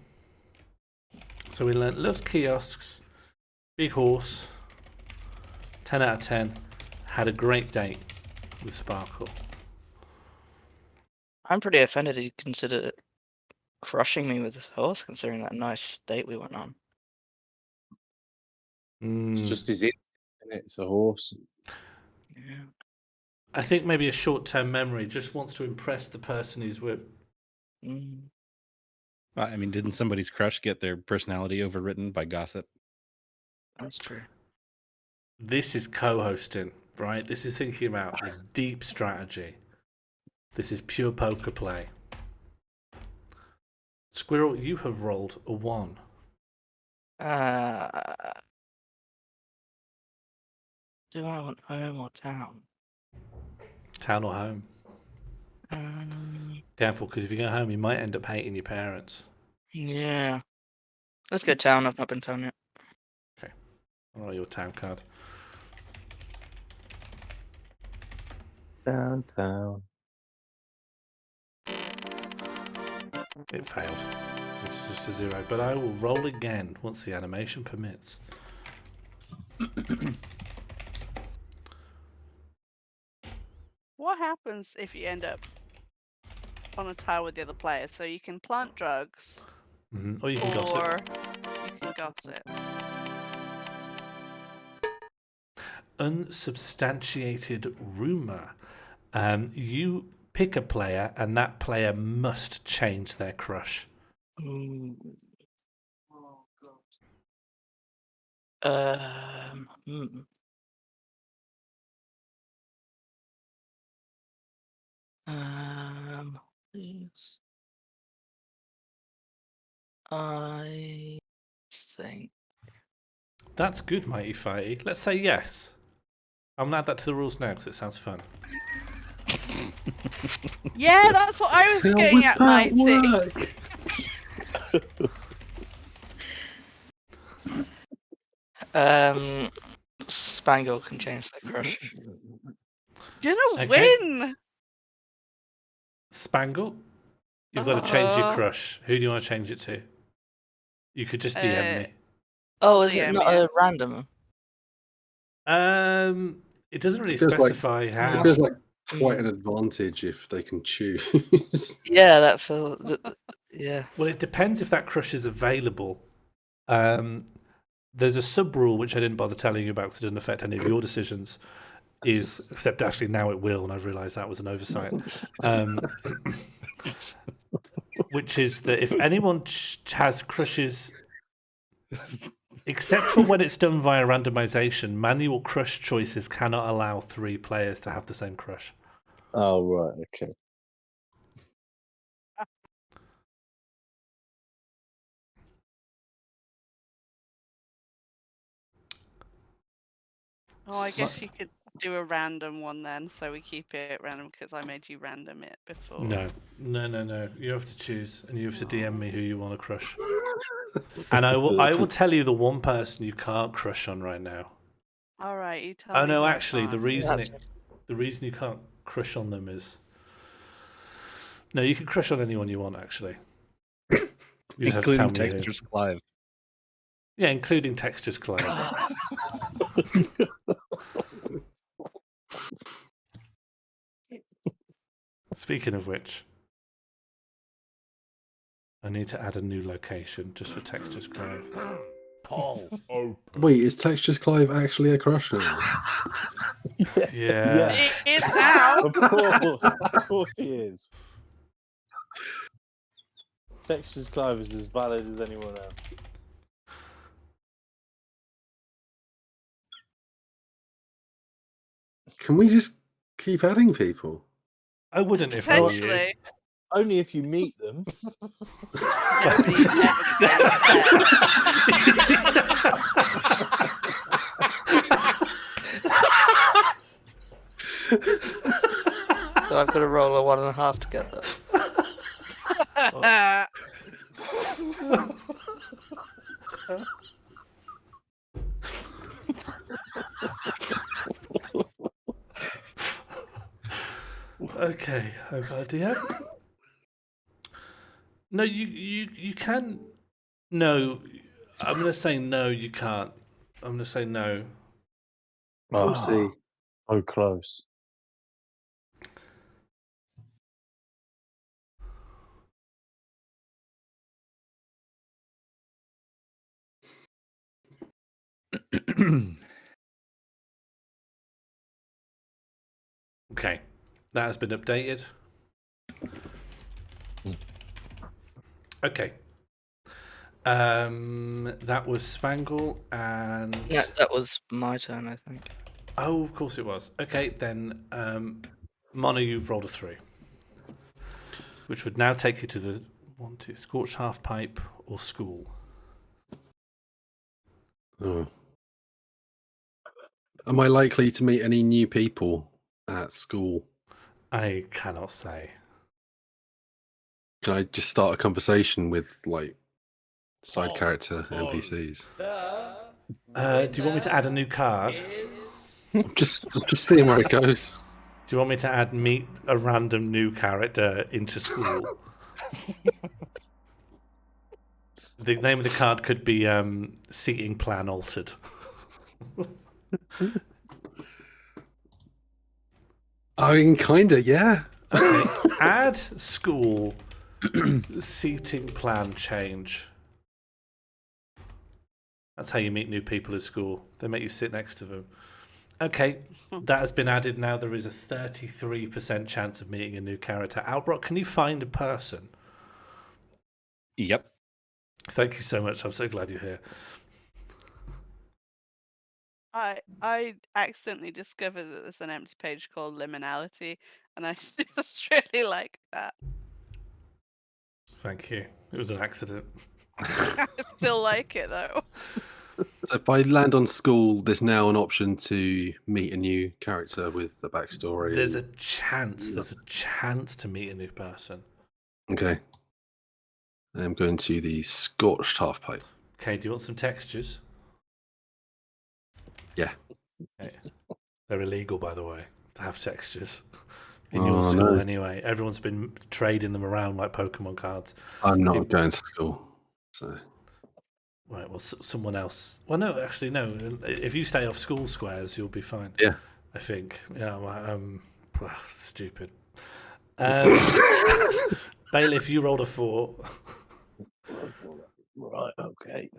So we learnt loves kiosks, big horse, 10 out of 10. Had a great date with Sparkle. I'm pretty offended he considered crushing me with a horse, considering that nice date we went on. It's just his it, and it's a horse. Yeah. I think maybe a short-term memory, just wants to impress the person he's with. Mm. Well, I mean, didn't somebody's crush get their personality overwritten by gossip? That's true. This is co-hosting, right? This is thinking about the deep strategy. This is pure poker play. Squirrel, you have rolled a 1. Do I want home or town? Town or home? Careful, because if you go home, you might end up hating your parents. Yeah. Let's go town. I've not been town yet. Okay. I'll roll your town card. Downtown. It failed. It's just a 0. But I will roll again once the animation permits. What happens if you end up on a tile with the other players? So you can plant drugs, Or you can gossip. or you can gossip. unsubstantiated rumor. You pick a player, and that player must change their crush. Mm. Hmm. Yes. I think. That's good, Mighty Fighty. Let's say yes. I'm gonna add that to the rules now because it sounds fun. Yeah, that's what I was getting at, Mighty. Spangle can change their crush. You're gonna Okay. win. Spangle, you've got to change your crush. Who do you want to change it to? You could just DM me. Oh, is it DM, not yeah. a random? It doesn't really feels like- specify how. It feels like quite an advantage if they can choose. Yeah, that feels. Yeah. Well, it depends if that crush is available. There's a sub rule which I didn't bother telling you about because it doesn't affect any of your decisions. Except actually now it will, and I've realised that was an oversight. Which is that if anyone has crushes, except for when it's done via randomization, manual crush choices cannot allow 3 players to have the same crush. Oh, right, okay. Oh, I guess you could do a random one then, so we keep it random because I made you random it before. No. You have to choose, and you have to DM me who you want to crush. And I will tell you the one person you can't crush on right now. All right, you tell Oh me. no, who I actually, can't. the reason you can't crush on them is no, you can crush on anyone you want. Actually, you just have to tell Including me who. Textures Clive. Yeah, including Textures Clive. Speaking of which, I need to add a new location just for Textures Clive. Poll open. Wait, is Textures Clive actually a crush now? Yeah. It is now. Of course he is. Textures Clive is as valid as anyone else. Can we just keep adding people? I wouldn't if I were you. Potentially. Only if you meet them. Nobody's ever So I've got to roll a 1.5 to get that. Okay, I've got a DM. No, you can. No, I'm gonna say no. You can't. I'm gonna say no. We'll see. Oh, close. Okay, that has been updated. Okay. That was Spangle and. Yeah, that was my turn, I think. Oh, of course it was. Okay, then, Mono, you've rolled a 3, which would now take you to the 1, 2, Scorched Half Pipe or School. Oh. Am I likely to meet any new people at school? I cannot say. Can I just start a conversation with like side character NPCs? Do you want me to add a new card? I'm just seeing where it goes. Do you want me to meet a random new character into school? The name of the card could be Seating Plan Altered. I mean, kinda, yeah. Okay. Add school seating plan change. That's how you meet new people at school. They make you sit next to them. Okay, that has been added now. There is a 33% chance of meeting a new character. Albrock, can you find a person? Yep. Thank you so much. I'm so glad you're here. I accidentally discovered that there's an empty page called Liminality, and I just really like that. Thank you. It was an accident. I still like it though. So if I land on school, there's now an option to meet a new character with a backstory. There's a chance. There's a chance to meet a new person. Okay. I'm going to the Scorched Halfpipe. Okay, do you want some textures? Yeah. Okay. They're illegal, by the way, to have textures. In your school, anyway. Everyone's been trading them around like Pokemon cards. I'm not going to school. So. Right, well, someone else. Well, no, actually, no. If you stay off school squares, you'll be fine. Yeah. I think. Yeah, stupid. Bailiff, you rolled a 4. Right, okay.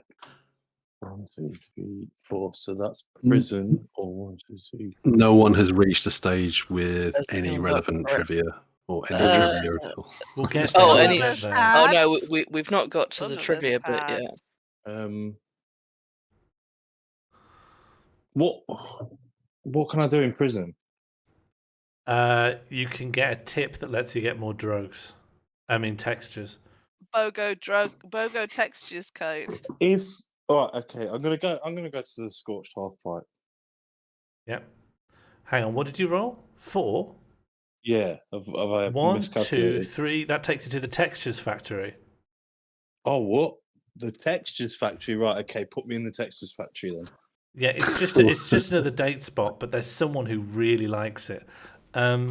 1, 2, 3, 4. So that's prison, or 1, 2, 3. No one has reached a stage with any relevant trivia or any trivia at all. We'll get Oh, there, any? we'll get there. Oh no, we've not got to None the of us trivia bit had. yet. What can I do in prison? You can get a tip that lets you get more drugs. I mean, textures. BOGO textures code. Okay, I'm gonna go to the Scorched Halfpipe. Yep. Hang on, what did you roll? 4? Yeah, have I 1, 2, miscalculated? 3. That takes you to the textures factory. Oh, what? The textures factory, right? Okay, put me in the textures factory then. Yeah, it's just another date spot, but there's someone who really likes it. But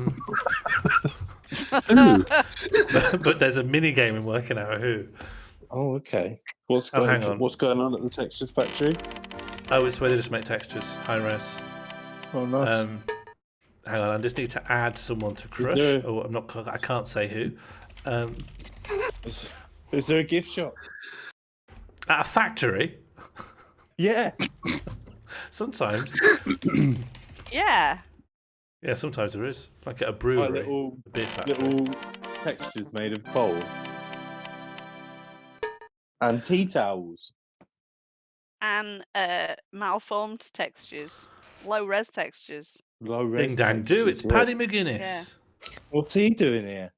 there's a mini game in working out who. Oh, okay. What's hang on. What's going on at the textures factory? Oh, it's where they just make textures. High res. Oh, nice. Hang on, I just need to add someone to Crush. Oh, I can't say who. Is there a gift shop? At a factory? Yeah. Sometimes. Yeah. Yeah, sometimes there is. Like at a brewery. Little a beer factory. little textures made of coal. And tea towels. And malformed textures. Low res textures. Low res Ding dang textures, do, it's yeah. Paddy McGuinness. Yeah. What's he doing here?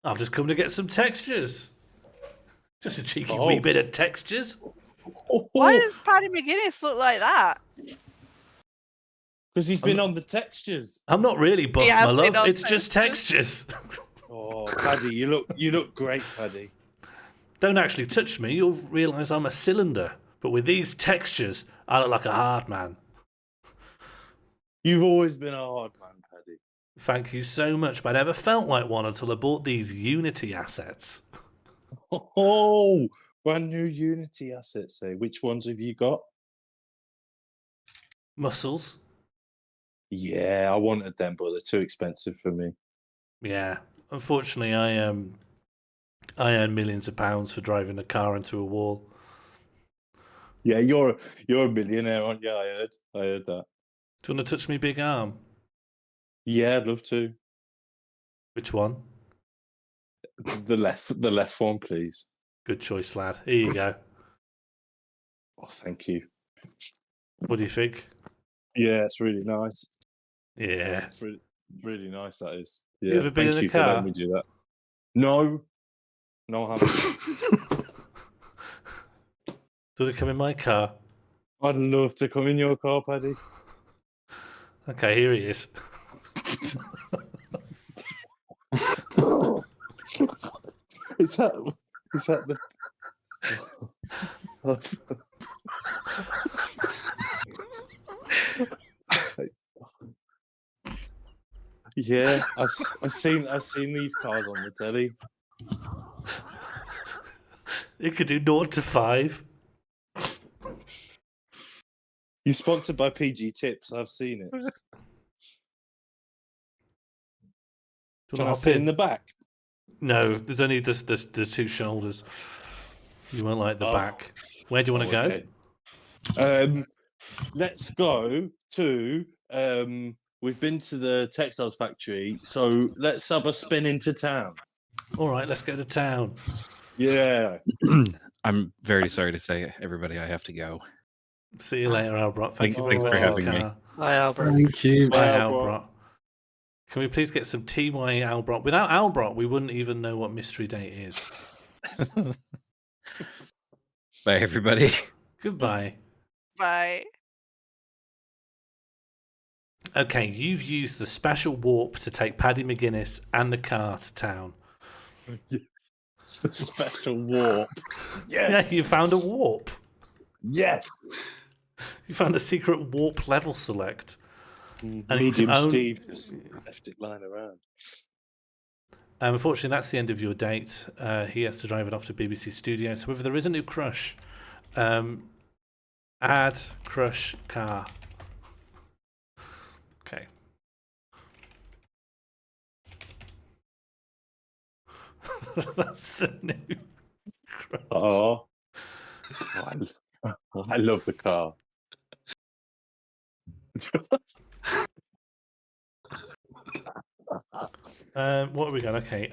I've just come to get some textures. Just a cheeky wee bit of textures. Why does Paddy McGuinness look like that? Because he's been on the textures. I'm not really buff, He has my been love. on It's just textures. Oh, Paddy, you look great, Paddy. Don't actually touch me. You'll realise I'm a cylinder. But with these textures, I look like a hard man. You've always been a hard man, Paddy. Thank you so much, but I never felt like one until I bought these Unity assets. Oh, brand new Unity assets. Eh? Which ones have you got? Muscles. Yeah, I wanted them, but they're too expensive for me. Yeah. Unfortunately, I earn millions of pounds for driving a car into a wall. Yeah, you're a millionaire, aren't you? I heard that. Do you want to touch me big arm? Yeah, I'd love to. Which one? The left one, please. Good choice, lad. Here you go. Oh, thank you. What do you think? Yeah, it's really nice. Yeah. It's really nice, that is. Yeah, You ever been in a thank you for car? letting me do that. No, I haven't. Do they come in my car? I'd love to come in your car, Paddy. Okay, here he is. Is that the? Yeah, I've seen these cars on the telly. It could do 0 to 5. You're sponsored by PG Tips. I've seen it. Can I sit in the back? No, there's only the 2 shoulders. You won't like the back. Where do you want to Okay. Let's go to we've been to the textiles factory, so let's have a spin into town. All right, let's go to town. Yeah. I'm very sorry to say, everybody, I have to go. See you later, Albert. Thank you very Thanks much for for having the me. car. Hi, Albert. Thank you. Bye, Bye, Albert. Can we please get some TY Albert? Without Albert, we wouldn't even know what mystery date is. Bye, everybody. Goodbye. Bye. Okay, you've used the special warp to take Paddy McGuinness and the car to town. It's the special warp. Yes. Yeah, you found a warp. Yes. You found the secret warp level select. And you Medium can Steve just left it lying around. Unfortunately, that's the end of your date. He has to drive it off to BBC Studios. However, there is a new crush. Add crush car. Okay. That's the new crush. Oh, I love the car. What have we got? Okay.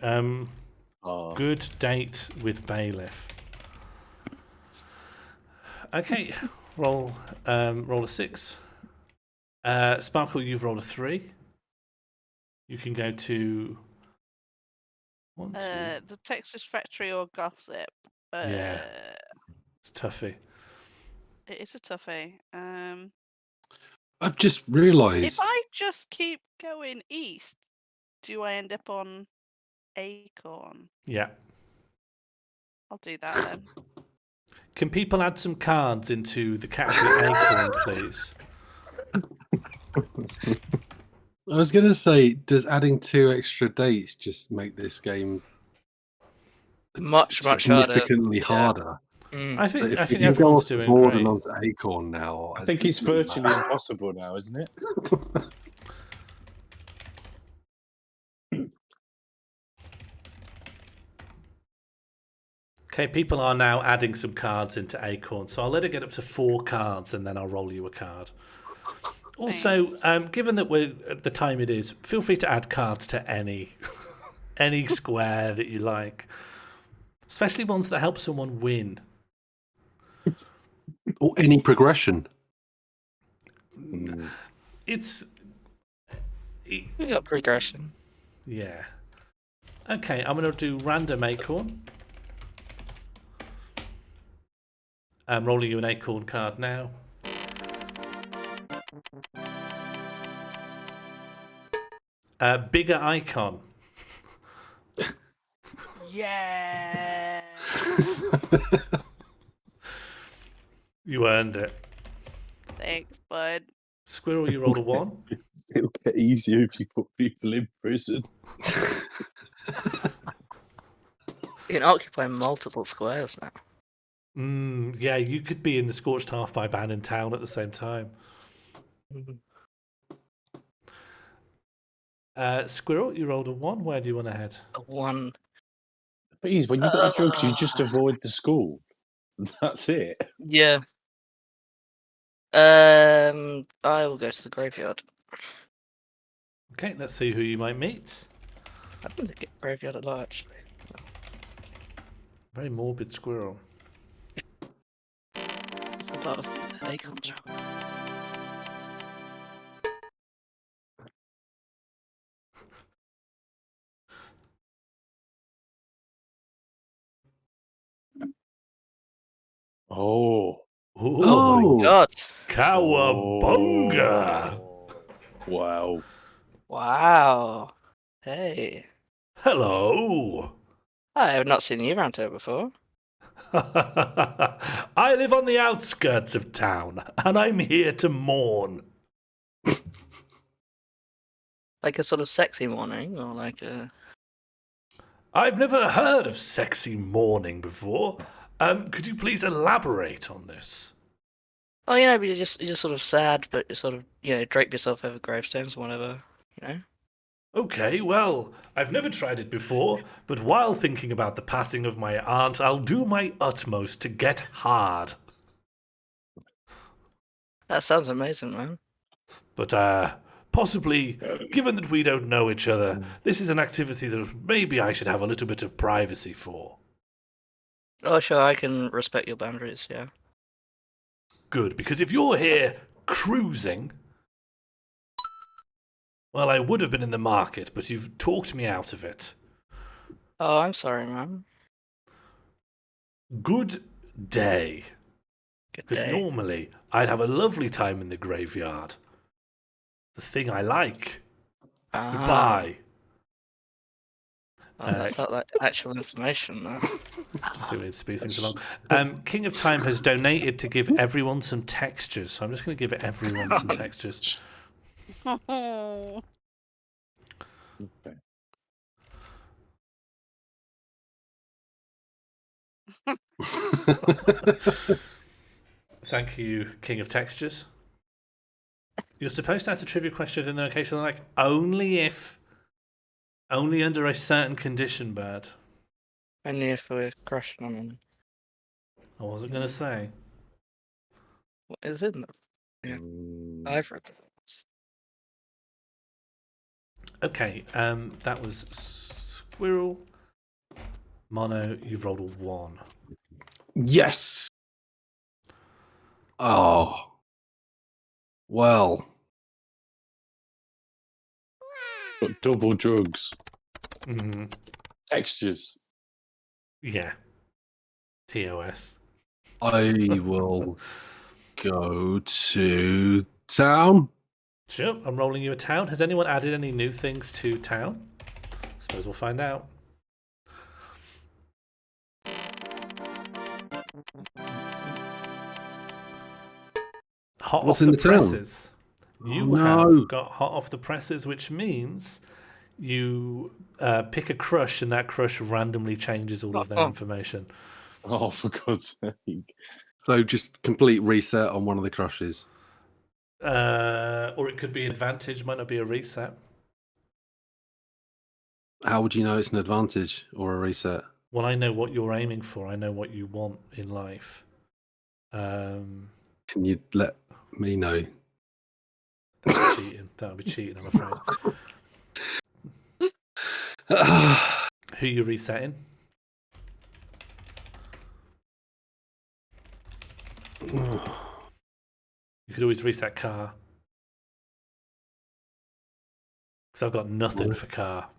Oh. Good date with bailiff. Okay. Roll a 6. Sparkle, you've rolled a 3. You can go to 1, 2. The Texas Factory or Gossip. Yeah. It's toughie. It is a toughie. I've just realised. If I just keep going east, do I end up on Acorn? Yeah. I'll do that then. Can people add some cards into the category Acorn, please? I was going to say, does adding 2 extra dates just make this game much harder? Significantly harder. I think if you everyone's go off the doing board great. and onto Acorn now, I think it's virtually impossible now, isn't it? Okay, people are now adding some cards into Acorn, so I'll let it get up to 4 cards and then I'll roll you a card. Also, given that we're at the time it is, feel free to add cards to any square that you like, especially ones that help someone win. Or any progression. It's... We got progression. Yeah. Okay, I'm going to do random Acorn. I'm rolling you an Acorn card now. Bigger icon. Yeah. You earned it. Thanks, bud. Squirrel, you rolled a 1. It'll get easier if you put people in prison. You can occupy multiple squares now. Yeah, you could be in the Scorched Half by Ban in town at the same time. Squirrel, you rolled a 1. Where do you want to head? A 1. Please, when you got drugs, you just avoid the school. That's it. Yeah. I will go to the graveyard. Okay, let's see who you might meet. I don't think graveyard a lot, actually. Very morbid squirrel. There's a lot of acorns around. Oh. Oh, my god. Cowabunga! Wow. Wow. Hey. Hello. I have not seen you around here before. I live on the outskirts of town, and I'm here to mourn. Like a sort of sexy morning, or like a... I've never heard of sexy mourning before. Could you please elaborate on this? Oh, you know, but you're just sort of sad, but you sort of, drape yourself over gravestones or whatever, Okay, well, I've never tried it before, but while thinking about the passing of my aunt, I'll do my utmost to get hard. That sounds amazing, man. But possibly, given that we don't know each other, this is an activity that maybe I should have a little bit of privacy for. Oh, sure, I can respect your boundaries, yeah. Good, because if you're here cruising, well, I would have been in the market, but you've talked me out of it. Oh, I'm sorry, man. Good day. Good Because day. normally I'd have a lovely time in the graveyard. The thing I like. Goodbye. Oh, that felt like actual information, though. So we need to speed things along. King of Time has donated to give everyone some textures, so I'm just going to give everyone some textures. Okay. Thank you, King of Textures. You're supposed to ask a trivia question in the occasion like only under a certain condition, Bird. Only if we're crushing on him. I wasn't going to say. What is in them? Yeah. I've read them. Okay, that was Squirrel. Mono, you've rolled a 1. Yes. Oh. Well. Got double drugs. Mm-hmm. Textures. Yeah. TOS. I will go to town. Sure, I'm rolling you a town. Has anyone added any new things to town? Suppose we'll find out. Hot What's off in the the town? presses. You have got hot off the presses, which means you pick a crush, and that crush randomly changes all of their information. Oh, for God's sake. So just complete reset on one of the crushes. Or it could be advantage, might not be a reset. How would you know it's an advantage or a reset? Well, I know what you're aiming for. I know what you want in life. Can you let me know? That'd be cheating. That would be cheating, I'm afraid. Who are you resetting? You could always reset car. Because I've got nothing for car.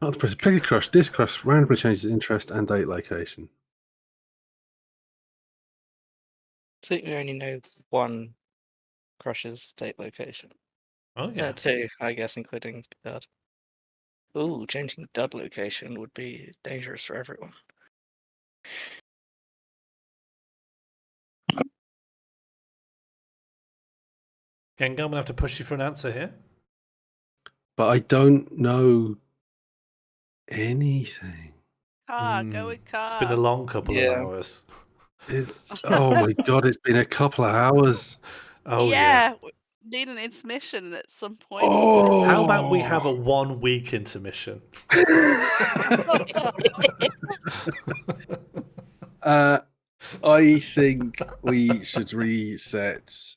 Oh, the press. Pick a crush. This crush randomly changes interest and date location. I think we only know one crush's date location. Oh, yeah. Two, I guess, including Dud. Ooh, changing Dud location would be dangerous for everyone. Gengar, I'm going to have to push you for an answer here. But I don't know anything. Go with car. It's been a long couple of hours. Oh my God, it's been a couple of hours. Oh, yeah. We need an intermission at some point. Oh. How about we have a 1 week intermission? I think we should reset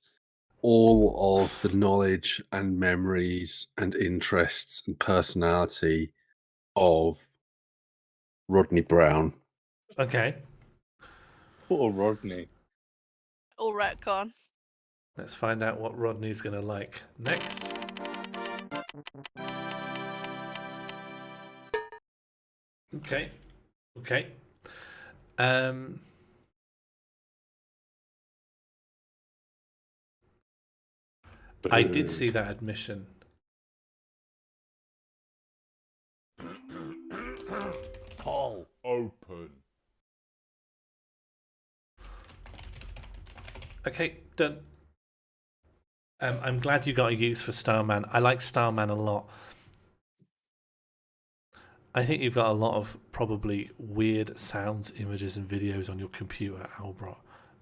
all of the knowledge and memories and interests and personality of Rodney Brown. Okay. Poor Rodney. All retcon. Let's find out what Rodney's going to like next. Okay. I did see that admission. Poll open. Okay, done. I'm glad you got a use for Starman. I like Starman a lot. I think you've got a lot of probably weird sounds, images, and videos on your computer, Albro,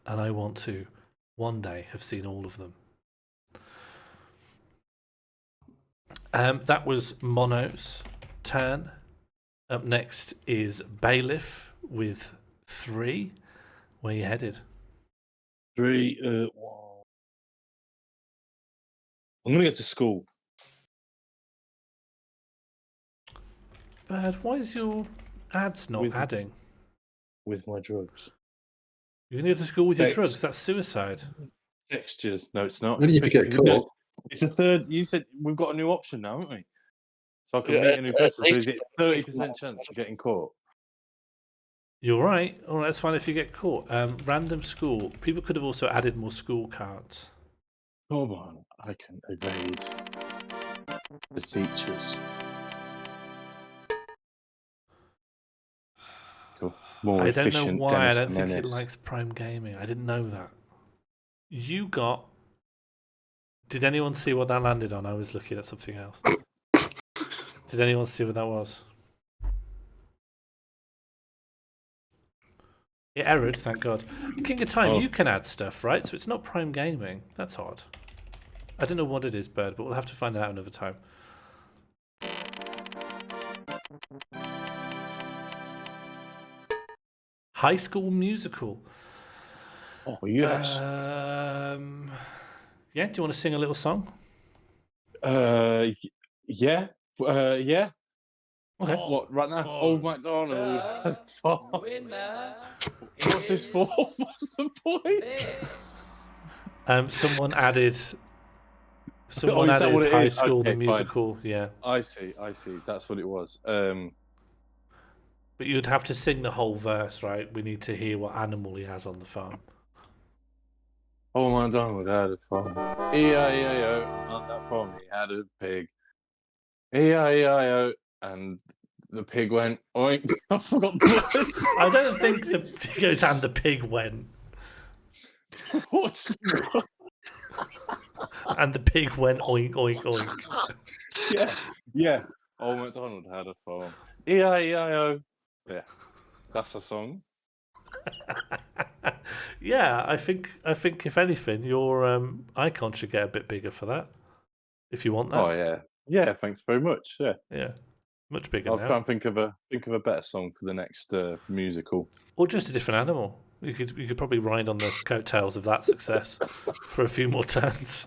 and I want to one day have seen all of them. That was Mono's turn. Up next is Bailiff with 3. Where you headed? 3, 1. I'm gonna get to school. Bird, why is your ads not adding? With my drugs. You're going to go to school with your Text. drugs? That's suicide. Textures. No, it's not. Only if you get caught. It's a third. You said we've got a new option now, haven't we? So I can Yeah, meet a new person. So is least it 30% chance of getting caught? You're right. All right, that's fine if you get caught. Random school. People could have also added more school cards. Come on, I can evade the teachers. Cool. More I don't know efficient. why. Dennis I don't the think it Menace. likes Prime Gaming. I didn't know that. You got. Did anyone see what that landed on? I was looking at something else. Did anyone see what that was? It errored, thank God. King of Time, you can add stuff, right? So it's not Prime Gaming. That's odd. I don't know what it is, Bird, but we'll have to find out another time. High School Musical. Oh, yes. Yeah, do you want to sing a little song? Yeah. Yeah. Okay. What, right now? Old MacDonald has farm. What's this for? What's the point? Someone added. Someone is that added what it High is? School the Okay, fine. Musical. Yeah. I see. That's what it was. But you'd have to sing the whole verse, right? We need to hear what animal he has on the farm. Old MacDonald had a farm. E-I-E-I-O. On that farm, he had a pig. E-I-E-I-O. And the pig went, oink. I forgot the words. I don't think the pig goes and the pig went. What? And the pig went oink, oink, oink. Yeah. Old MacDonald had a farm. E-I-E-I-O. Yeah. That's a song. Yeah, I think if anything, your icon should get a bit bigger for that. If you want that. Oh yeah. Yeah, thanks very much. Yeah. Yeah. Much bigger I'll now. try and think of a better song for the next musical. Or just a different animal. You could probably ride on the coattails of that success for a few more turns.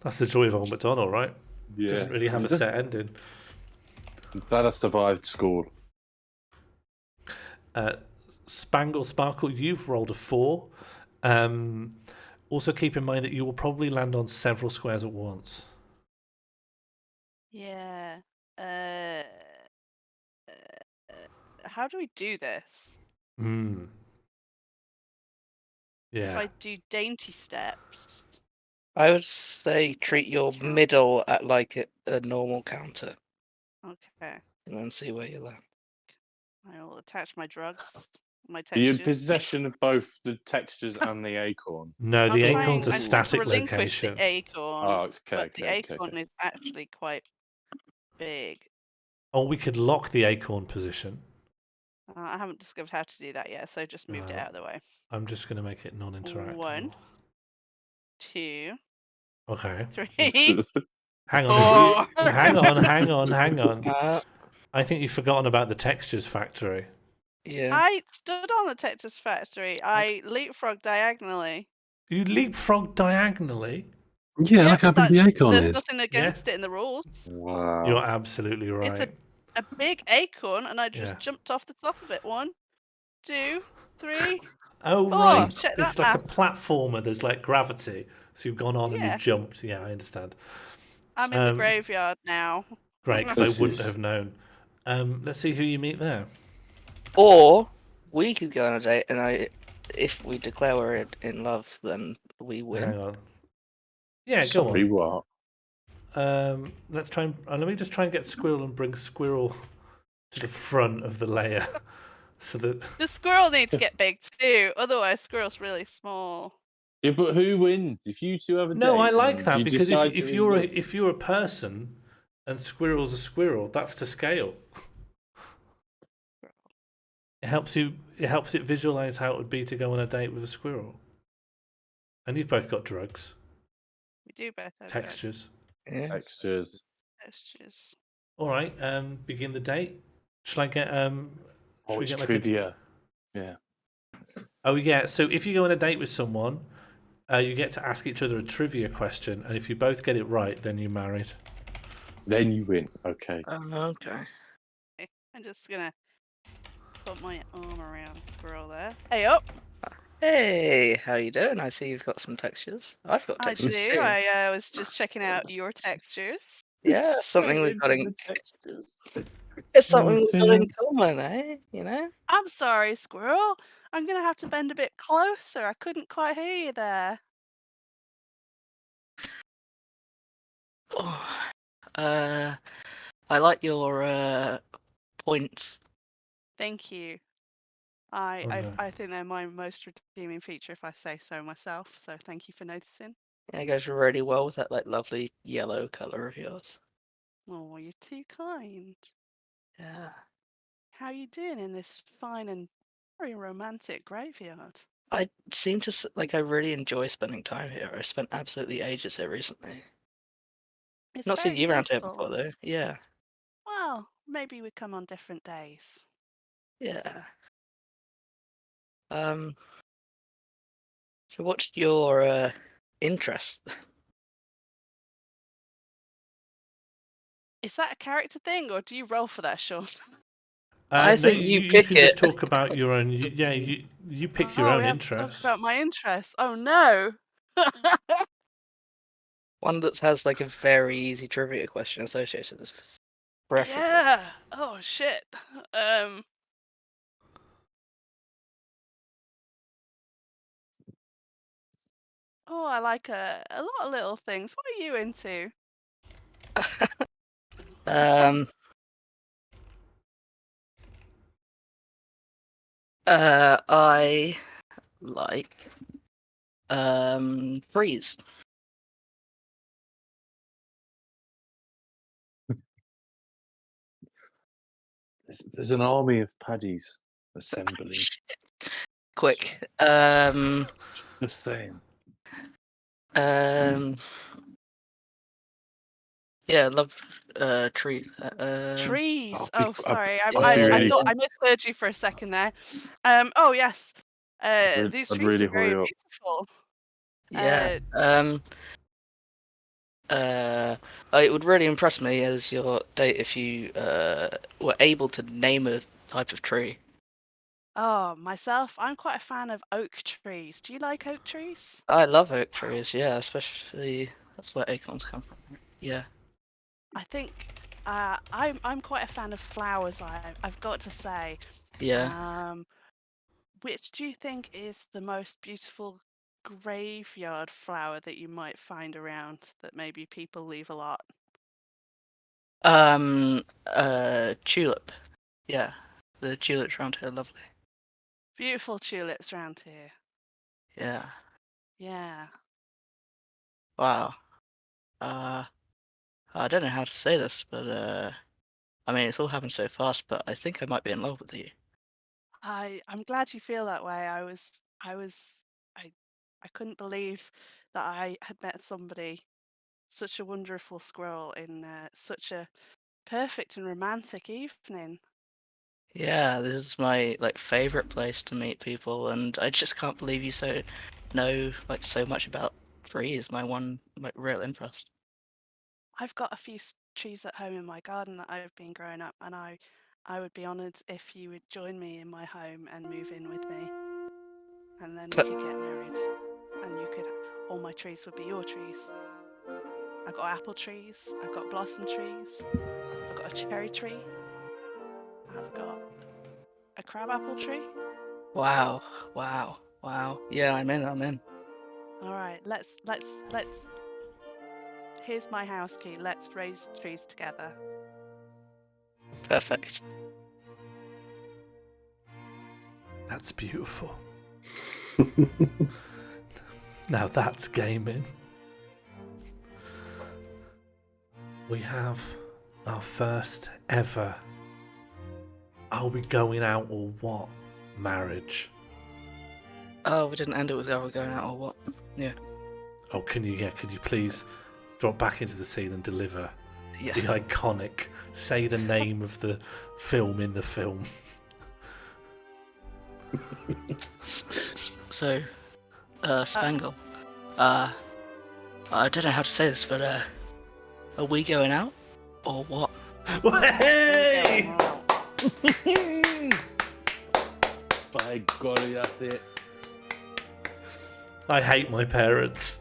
That's the joy of Old MacDonald, right? Yeah. Doesn't really have a set ending. I'm glad I survived school. Spangle Sparkle, you've rolled a 4. Also keep in mind that you will probably land on several squares at once. Yeah. How do we do this? Yeah. If I do dainty steps. I would say treat your middle at like a normal counter. Okay. And then see where you land. I will attach my drugs. My Are textures. you in possession of both the textures and the acorn? No, the acorn's a I'm static trying to relinquish location. the acorn. Oh, okay, but the acorn is actually quite big. Or we could lock the acorn position. I haven't discovered how to do that yet, so just moved it out of the way. I'm just going to make it non-interactable. 1, 2, Okay. 3. Hang on. Hang on. Uh, I think you've forgotten about the textures factory. yeah. I stood on the Texas factory. I leapfrogged diagonally. You leapfrog diagonally? Yeah, like how big the acorn There's is. nothing against it in the rules. Wow. You're absolutely right. It's a big acorn, and I just jumped off the top of it. 1, 2, 3. Oh, right. Check It's that like map. a platformer. There's like gravity. So you've gone on and you've jumped. Yeah, I understand. I'm in the graveyard now. Great, because I wouldn't have known. Let's see who you meet there. Or we could go on a date, and if we declare we're in love, then we win. Hang on. Yeah, go Sorry, on. what? Let's try and let me just try and get Squirrel and bring Squirrel to the front of the layer, so that the squirrel needs to get big too. Otherwise, Squirrel's really small. Yeah, but who wins if you two have a date? No, I like that you because decide if to you're a person and Squirrel's a squirrel, that's to scale. It helps it visualize how it would be to go on a date with a squirrel. And you've both got drugs. We do both have Textures. Yeah. Textures. Textures. All right, begin the date. Shall I get should we get like trivia. Yeah. Oh yeah. So if you go on a date with someone, you get to ask each other a trivia question, and if you both get it right, then you're married. Then you win. Okay. Okay. I'm just gonna put my arm around Squirrel there. Hey up! Hey, how you doing? I see you've got some textures. I've got I textures do. too. I was just checking out your textures. Yeah, something we've got in. the textures. It's something we've got in common, eh? You know. I'm sorry, Squirrel. I'm gonna have to bend a bit closer. I couldn't quite hear you there. Oh, I like your points. Thank you. Oh, no. I think they're my most redeeming feature, if I say so myself. So thank you for noticing. Yeah, it goes really well with that like lovely yellow color of yours. Oh, you're too kind. Yeah. How are you doing in this fine and very romantic graveyard? I seem to like I really enjoy spending time here. I spent absolutely ages here recently. It's Not seen very you around here peaceful. before though. Yeah. Well, maybe we come on different days. Yeah. So what's your interest? Is that a character thing, or do you roll for that, Sean? I No, think you you pick can it. just talk about your own. Yeah, you pick your own we have to talk interests. about my interests. Oh no! One that has like a very easy trivia question associated with this. Preferably. Yeah. Oh shit. Oh, I like a lot of little things. What are you into? I like freeze. There's an army of paddies assembling. Quick. Just saying. Yeah, I love trees. Trees. I'll be, Oh, sorry. I, I'll I, be I really, thought I misheard you for a second there. Oh yes. These I'd trees really are very hurry up. beautiful. Yeah. It would really impress me as your date if you were able to name a type of tree. Oh, myself, I'm quite a fan of oak trees. Do you like oak trees? I love oak trees, yeah, especially that's where acorns come from. Yeah. I think I'm quite a fan of flowers. I've got to say. Yeah. Which do you think is the most beautiful graveyard flower that you might find around that maybe people leave a lot? Tulip. Yeah. The tulips around here are lovely. Beautiful tulips around here. Yeah. Yeah. Wow. I don't know how to say this, but I mean it's all happened so fast, but I think I might be in love with you. I'm glad you feel that way. I I couldn't believe that I had met somebody, such a wonderful squirrel in such a perfect and romantic evening. Yeah, this is my like favorite place to meet people, and I just can't believe you know like so much about trees. My one like real interest. I've got a few trees at home in my garden that I've been growing up, and I would be honoured if you would join me in my home and move in with me, and then we could get married, and all my trees would be your trees. I've got apple trees, I've got blossom trees, I've got a cherry tree, I've got a crabapple tree. Wow, wow, wow. Yeah, I'm in. All right, let's. Here's my house key. Let's raise trees together. Perfect. That's beautiful. Now that's gaming. We have our first ever "Are we going out or what?" marriage. Oh, we didn't end it with "Are we going out or what?" Yeah. Oh, could you please drop back into the scene and deliver Yeah. the iconic, say the name of the film in the film. So, Spangle, I don't know how to say this, but are we going out or what? Hey! By golly, that's it. I hate my parents.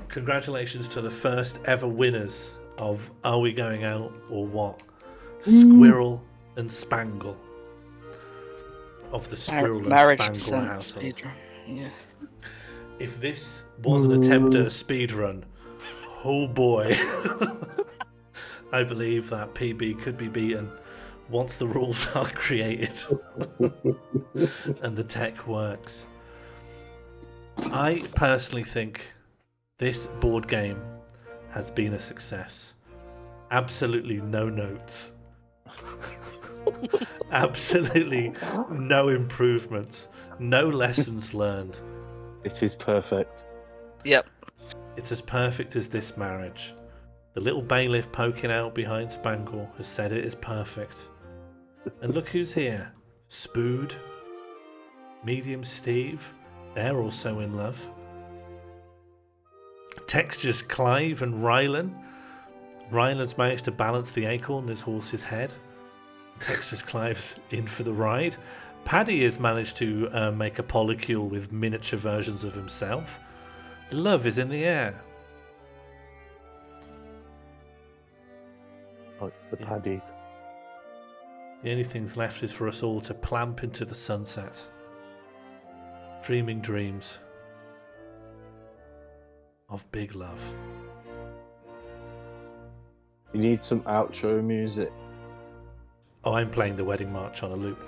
Congratulations to the first ever winners of Are We Going Out or What? Squirrel and Spangle. Of the Squirrel and Marriage Spangle percent household. speedrun. Yeah. If this was an attempt at a speedrun, oh boy. I believe that PB could be beaten once the rules are created and the tech works. I personally think this board game has been a success. Absolutely no notes. Absolutely no improvements. No lessons learned. It is perfect. Yep. It's as perfect as this marriage. The little bailiff poking out behind Spangle has said it is perfect. And look who's here. Spood, Medium Steve, they're also in love. Textures Clive and Rylan. Rylan's managed to balance the acorn on his horse's head. Textures Clive's in for the ride. Paddy has managed to make a polycule with miniature versions of himself. Love is in the air. Oh, it's the paddies. The only things left is for us all to plamp into the sunset. Dreaming dreams of big love. You need some outro music. Oh, I'm playing the wedding march on a loop.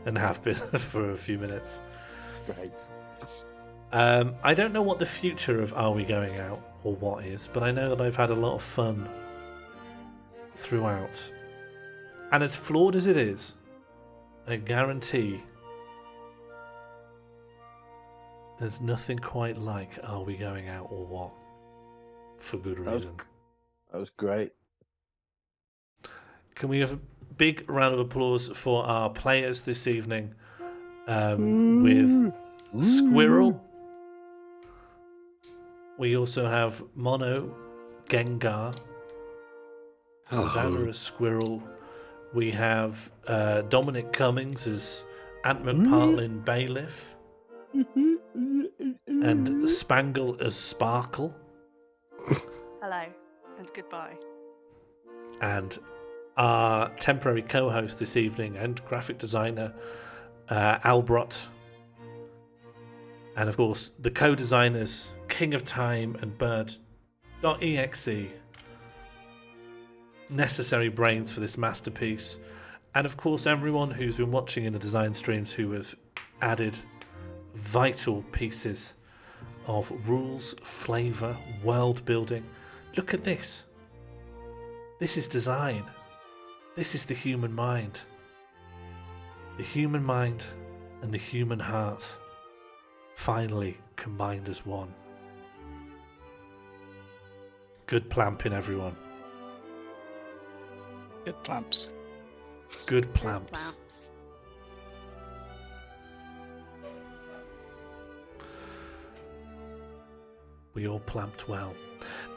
And have been for a few minutes. Great. I don't know what the future of Are We Going Out or What is, but I know that I've had a lot of fun throughout. And as flawed as it is, I guarantee there's nothing quite like Are We Going Out or What? For good reason. That was great. Can we have a big round of applause for our players this evening with Squirrel. We also have Mono Gengar. Rosanna as Squirrel. We have Dominic Cummings as Ant McPartlin Bailiff. And Spangle as Sparkle. Hello and goodbye. And our temporary co-host this evening and graphic designer, Albrot. And of course, the co-designers, King of Time and Bird.exe. Necessary brains for this masterpiece. And of course, everyone who's been watching in the design streams who have added vital pieces of rules, flavour, world building. Look at this. This is design. This is the human mind. The human mind and the human heart finally combined as one. Good plamping, everyone. Good clamps. Good plamps. Clamps. We all plamped well.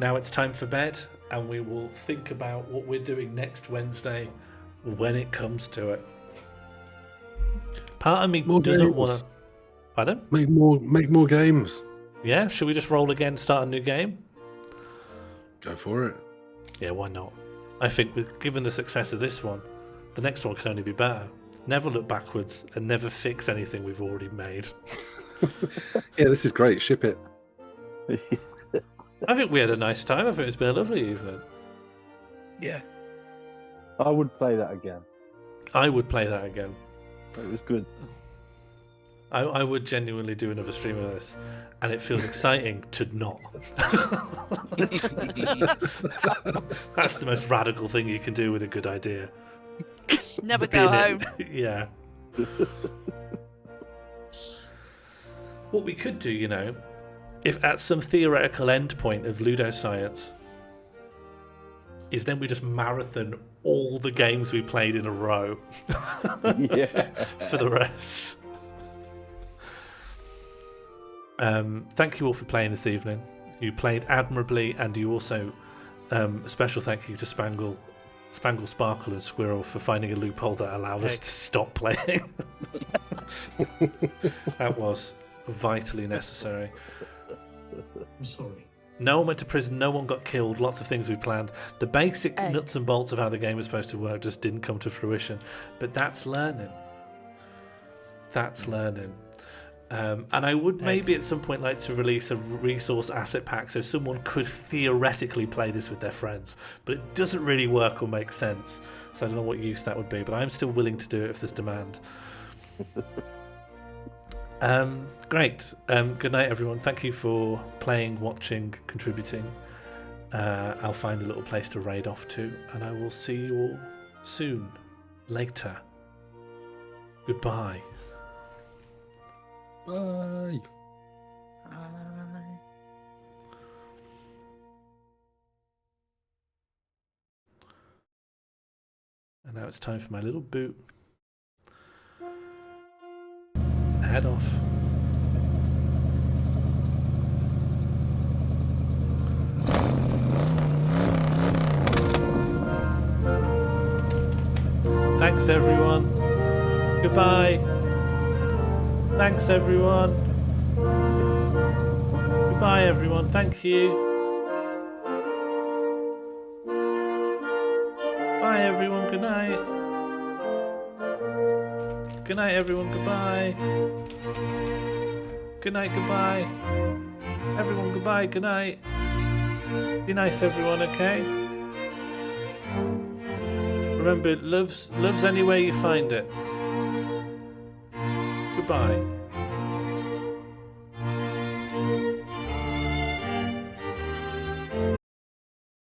Now it's time for bed, and we will think about what we're doing next Wednesday when it comes to it. Part of me doesn't want to. Pardon? Make more games. Yeah, should we just roll again, start a new game? Go for it. Yeah, why not? I think given the success of this one, the next one can only be better. Never look backwards and never fix anything we've already made. Yeah, this is great. Ship it. I think we had a nice time. I think it's been a lovely evening. Yeah. I would play that again. I would play that again. It was good. I would genuinely do another stream of this, and it feels exciting to not. That's the most radical thing you can do with a good idea. Never go home. Yeah. What we could do, if at some theoretical endpoint of LudoScience is then we just marathon all the games we played in a row Yeah. for the rest. Thank you all for playing this evening. You played admirably, and you also a special thank you to Spangle, Sparkle, and Squirrel for finding a loophole that allowed us to stop playing. That was vitally necessary. I'm sorry. No one went to prison, no one got killed, lots of things we planned. The basic nuts and bolts of how the game was supposed to work just didn't come to fruition. But that's learning. That's learning. And I would maybe at some point like to release a resource asset pack so someone could theoretically play this with their friends. But it doesn't really work or make sense. So I don't know what use that would be, but I'm still willing to do it if there's demand. Great. Good night, everyone. Thank you for playing, watching, contributing. I'll find a little place to raid off to, and I will see you all soon. Later. Goodbye. Bye. And now it's time for my little boot. Head off. Thanks, everyone. Goodbye. Thanks, everyone. Goodbye, everyone. Thank you. Bye, everyone. Good night. Good night, everyone. Goodbye. Good night. Goodbye. Everyone, goodbye. Good night. Be nice, everyone. Okay. Remember, love's any way you find it. Goodbye.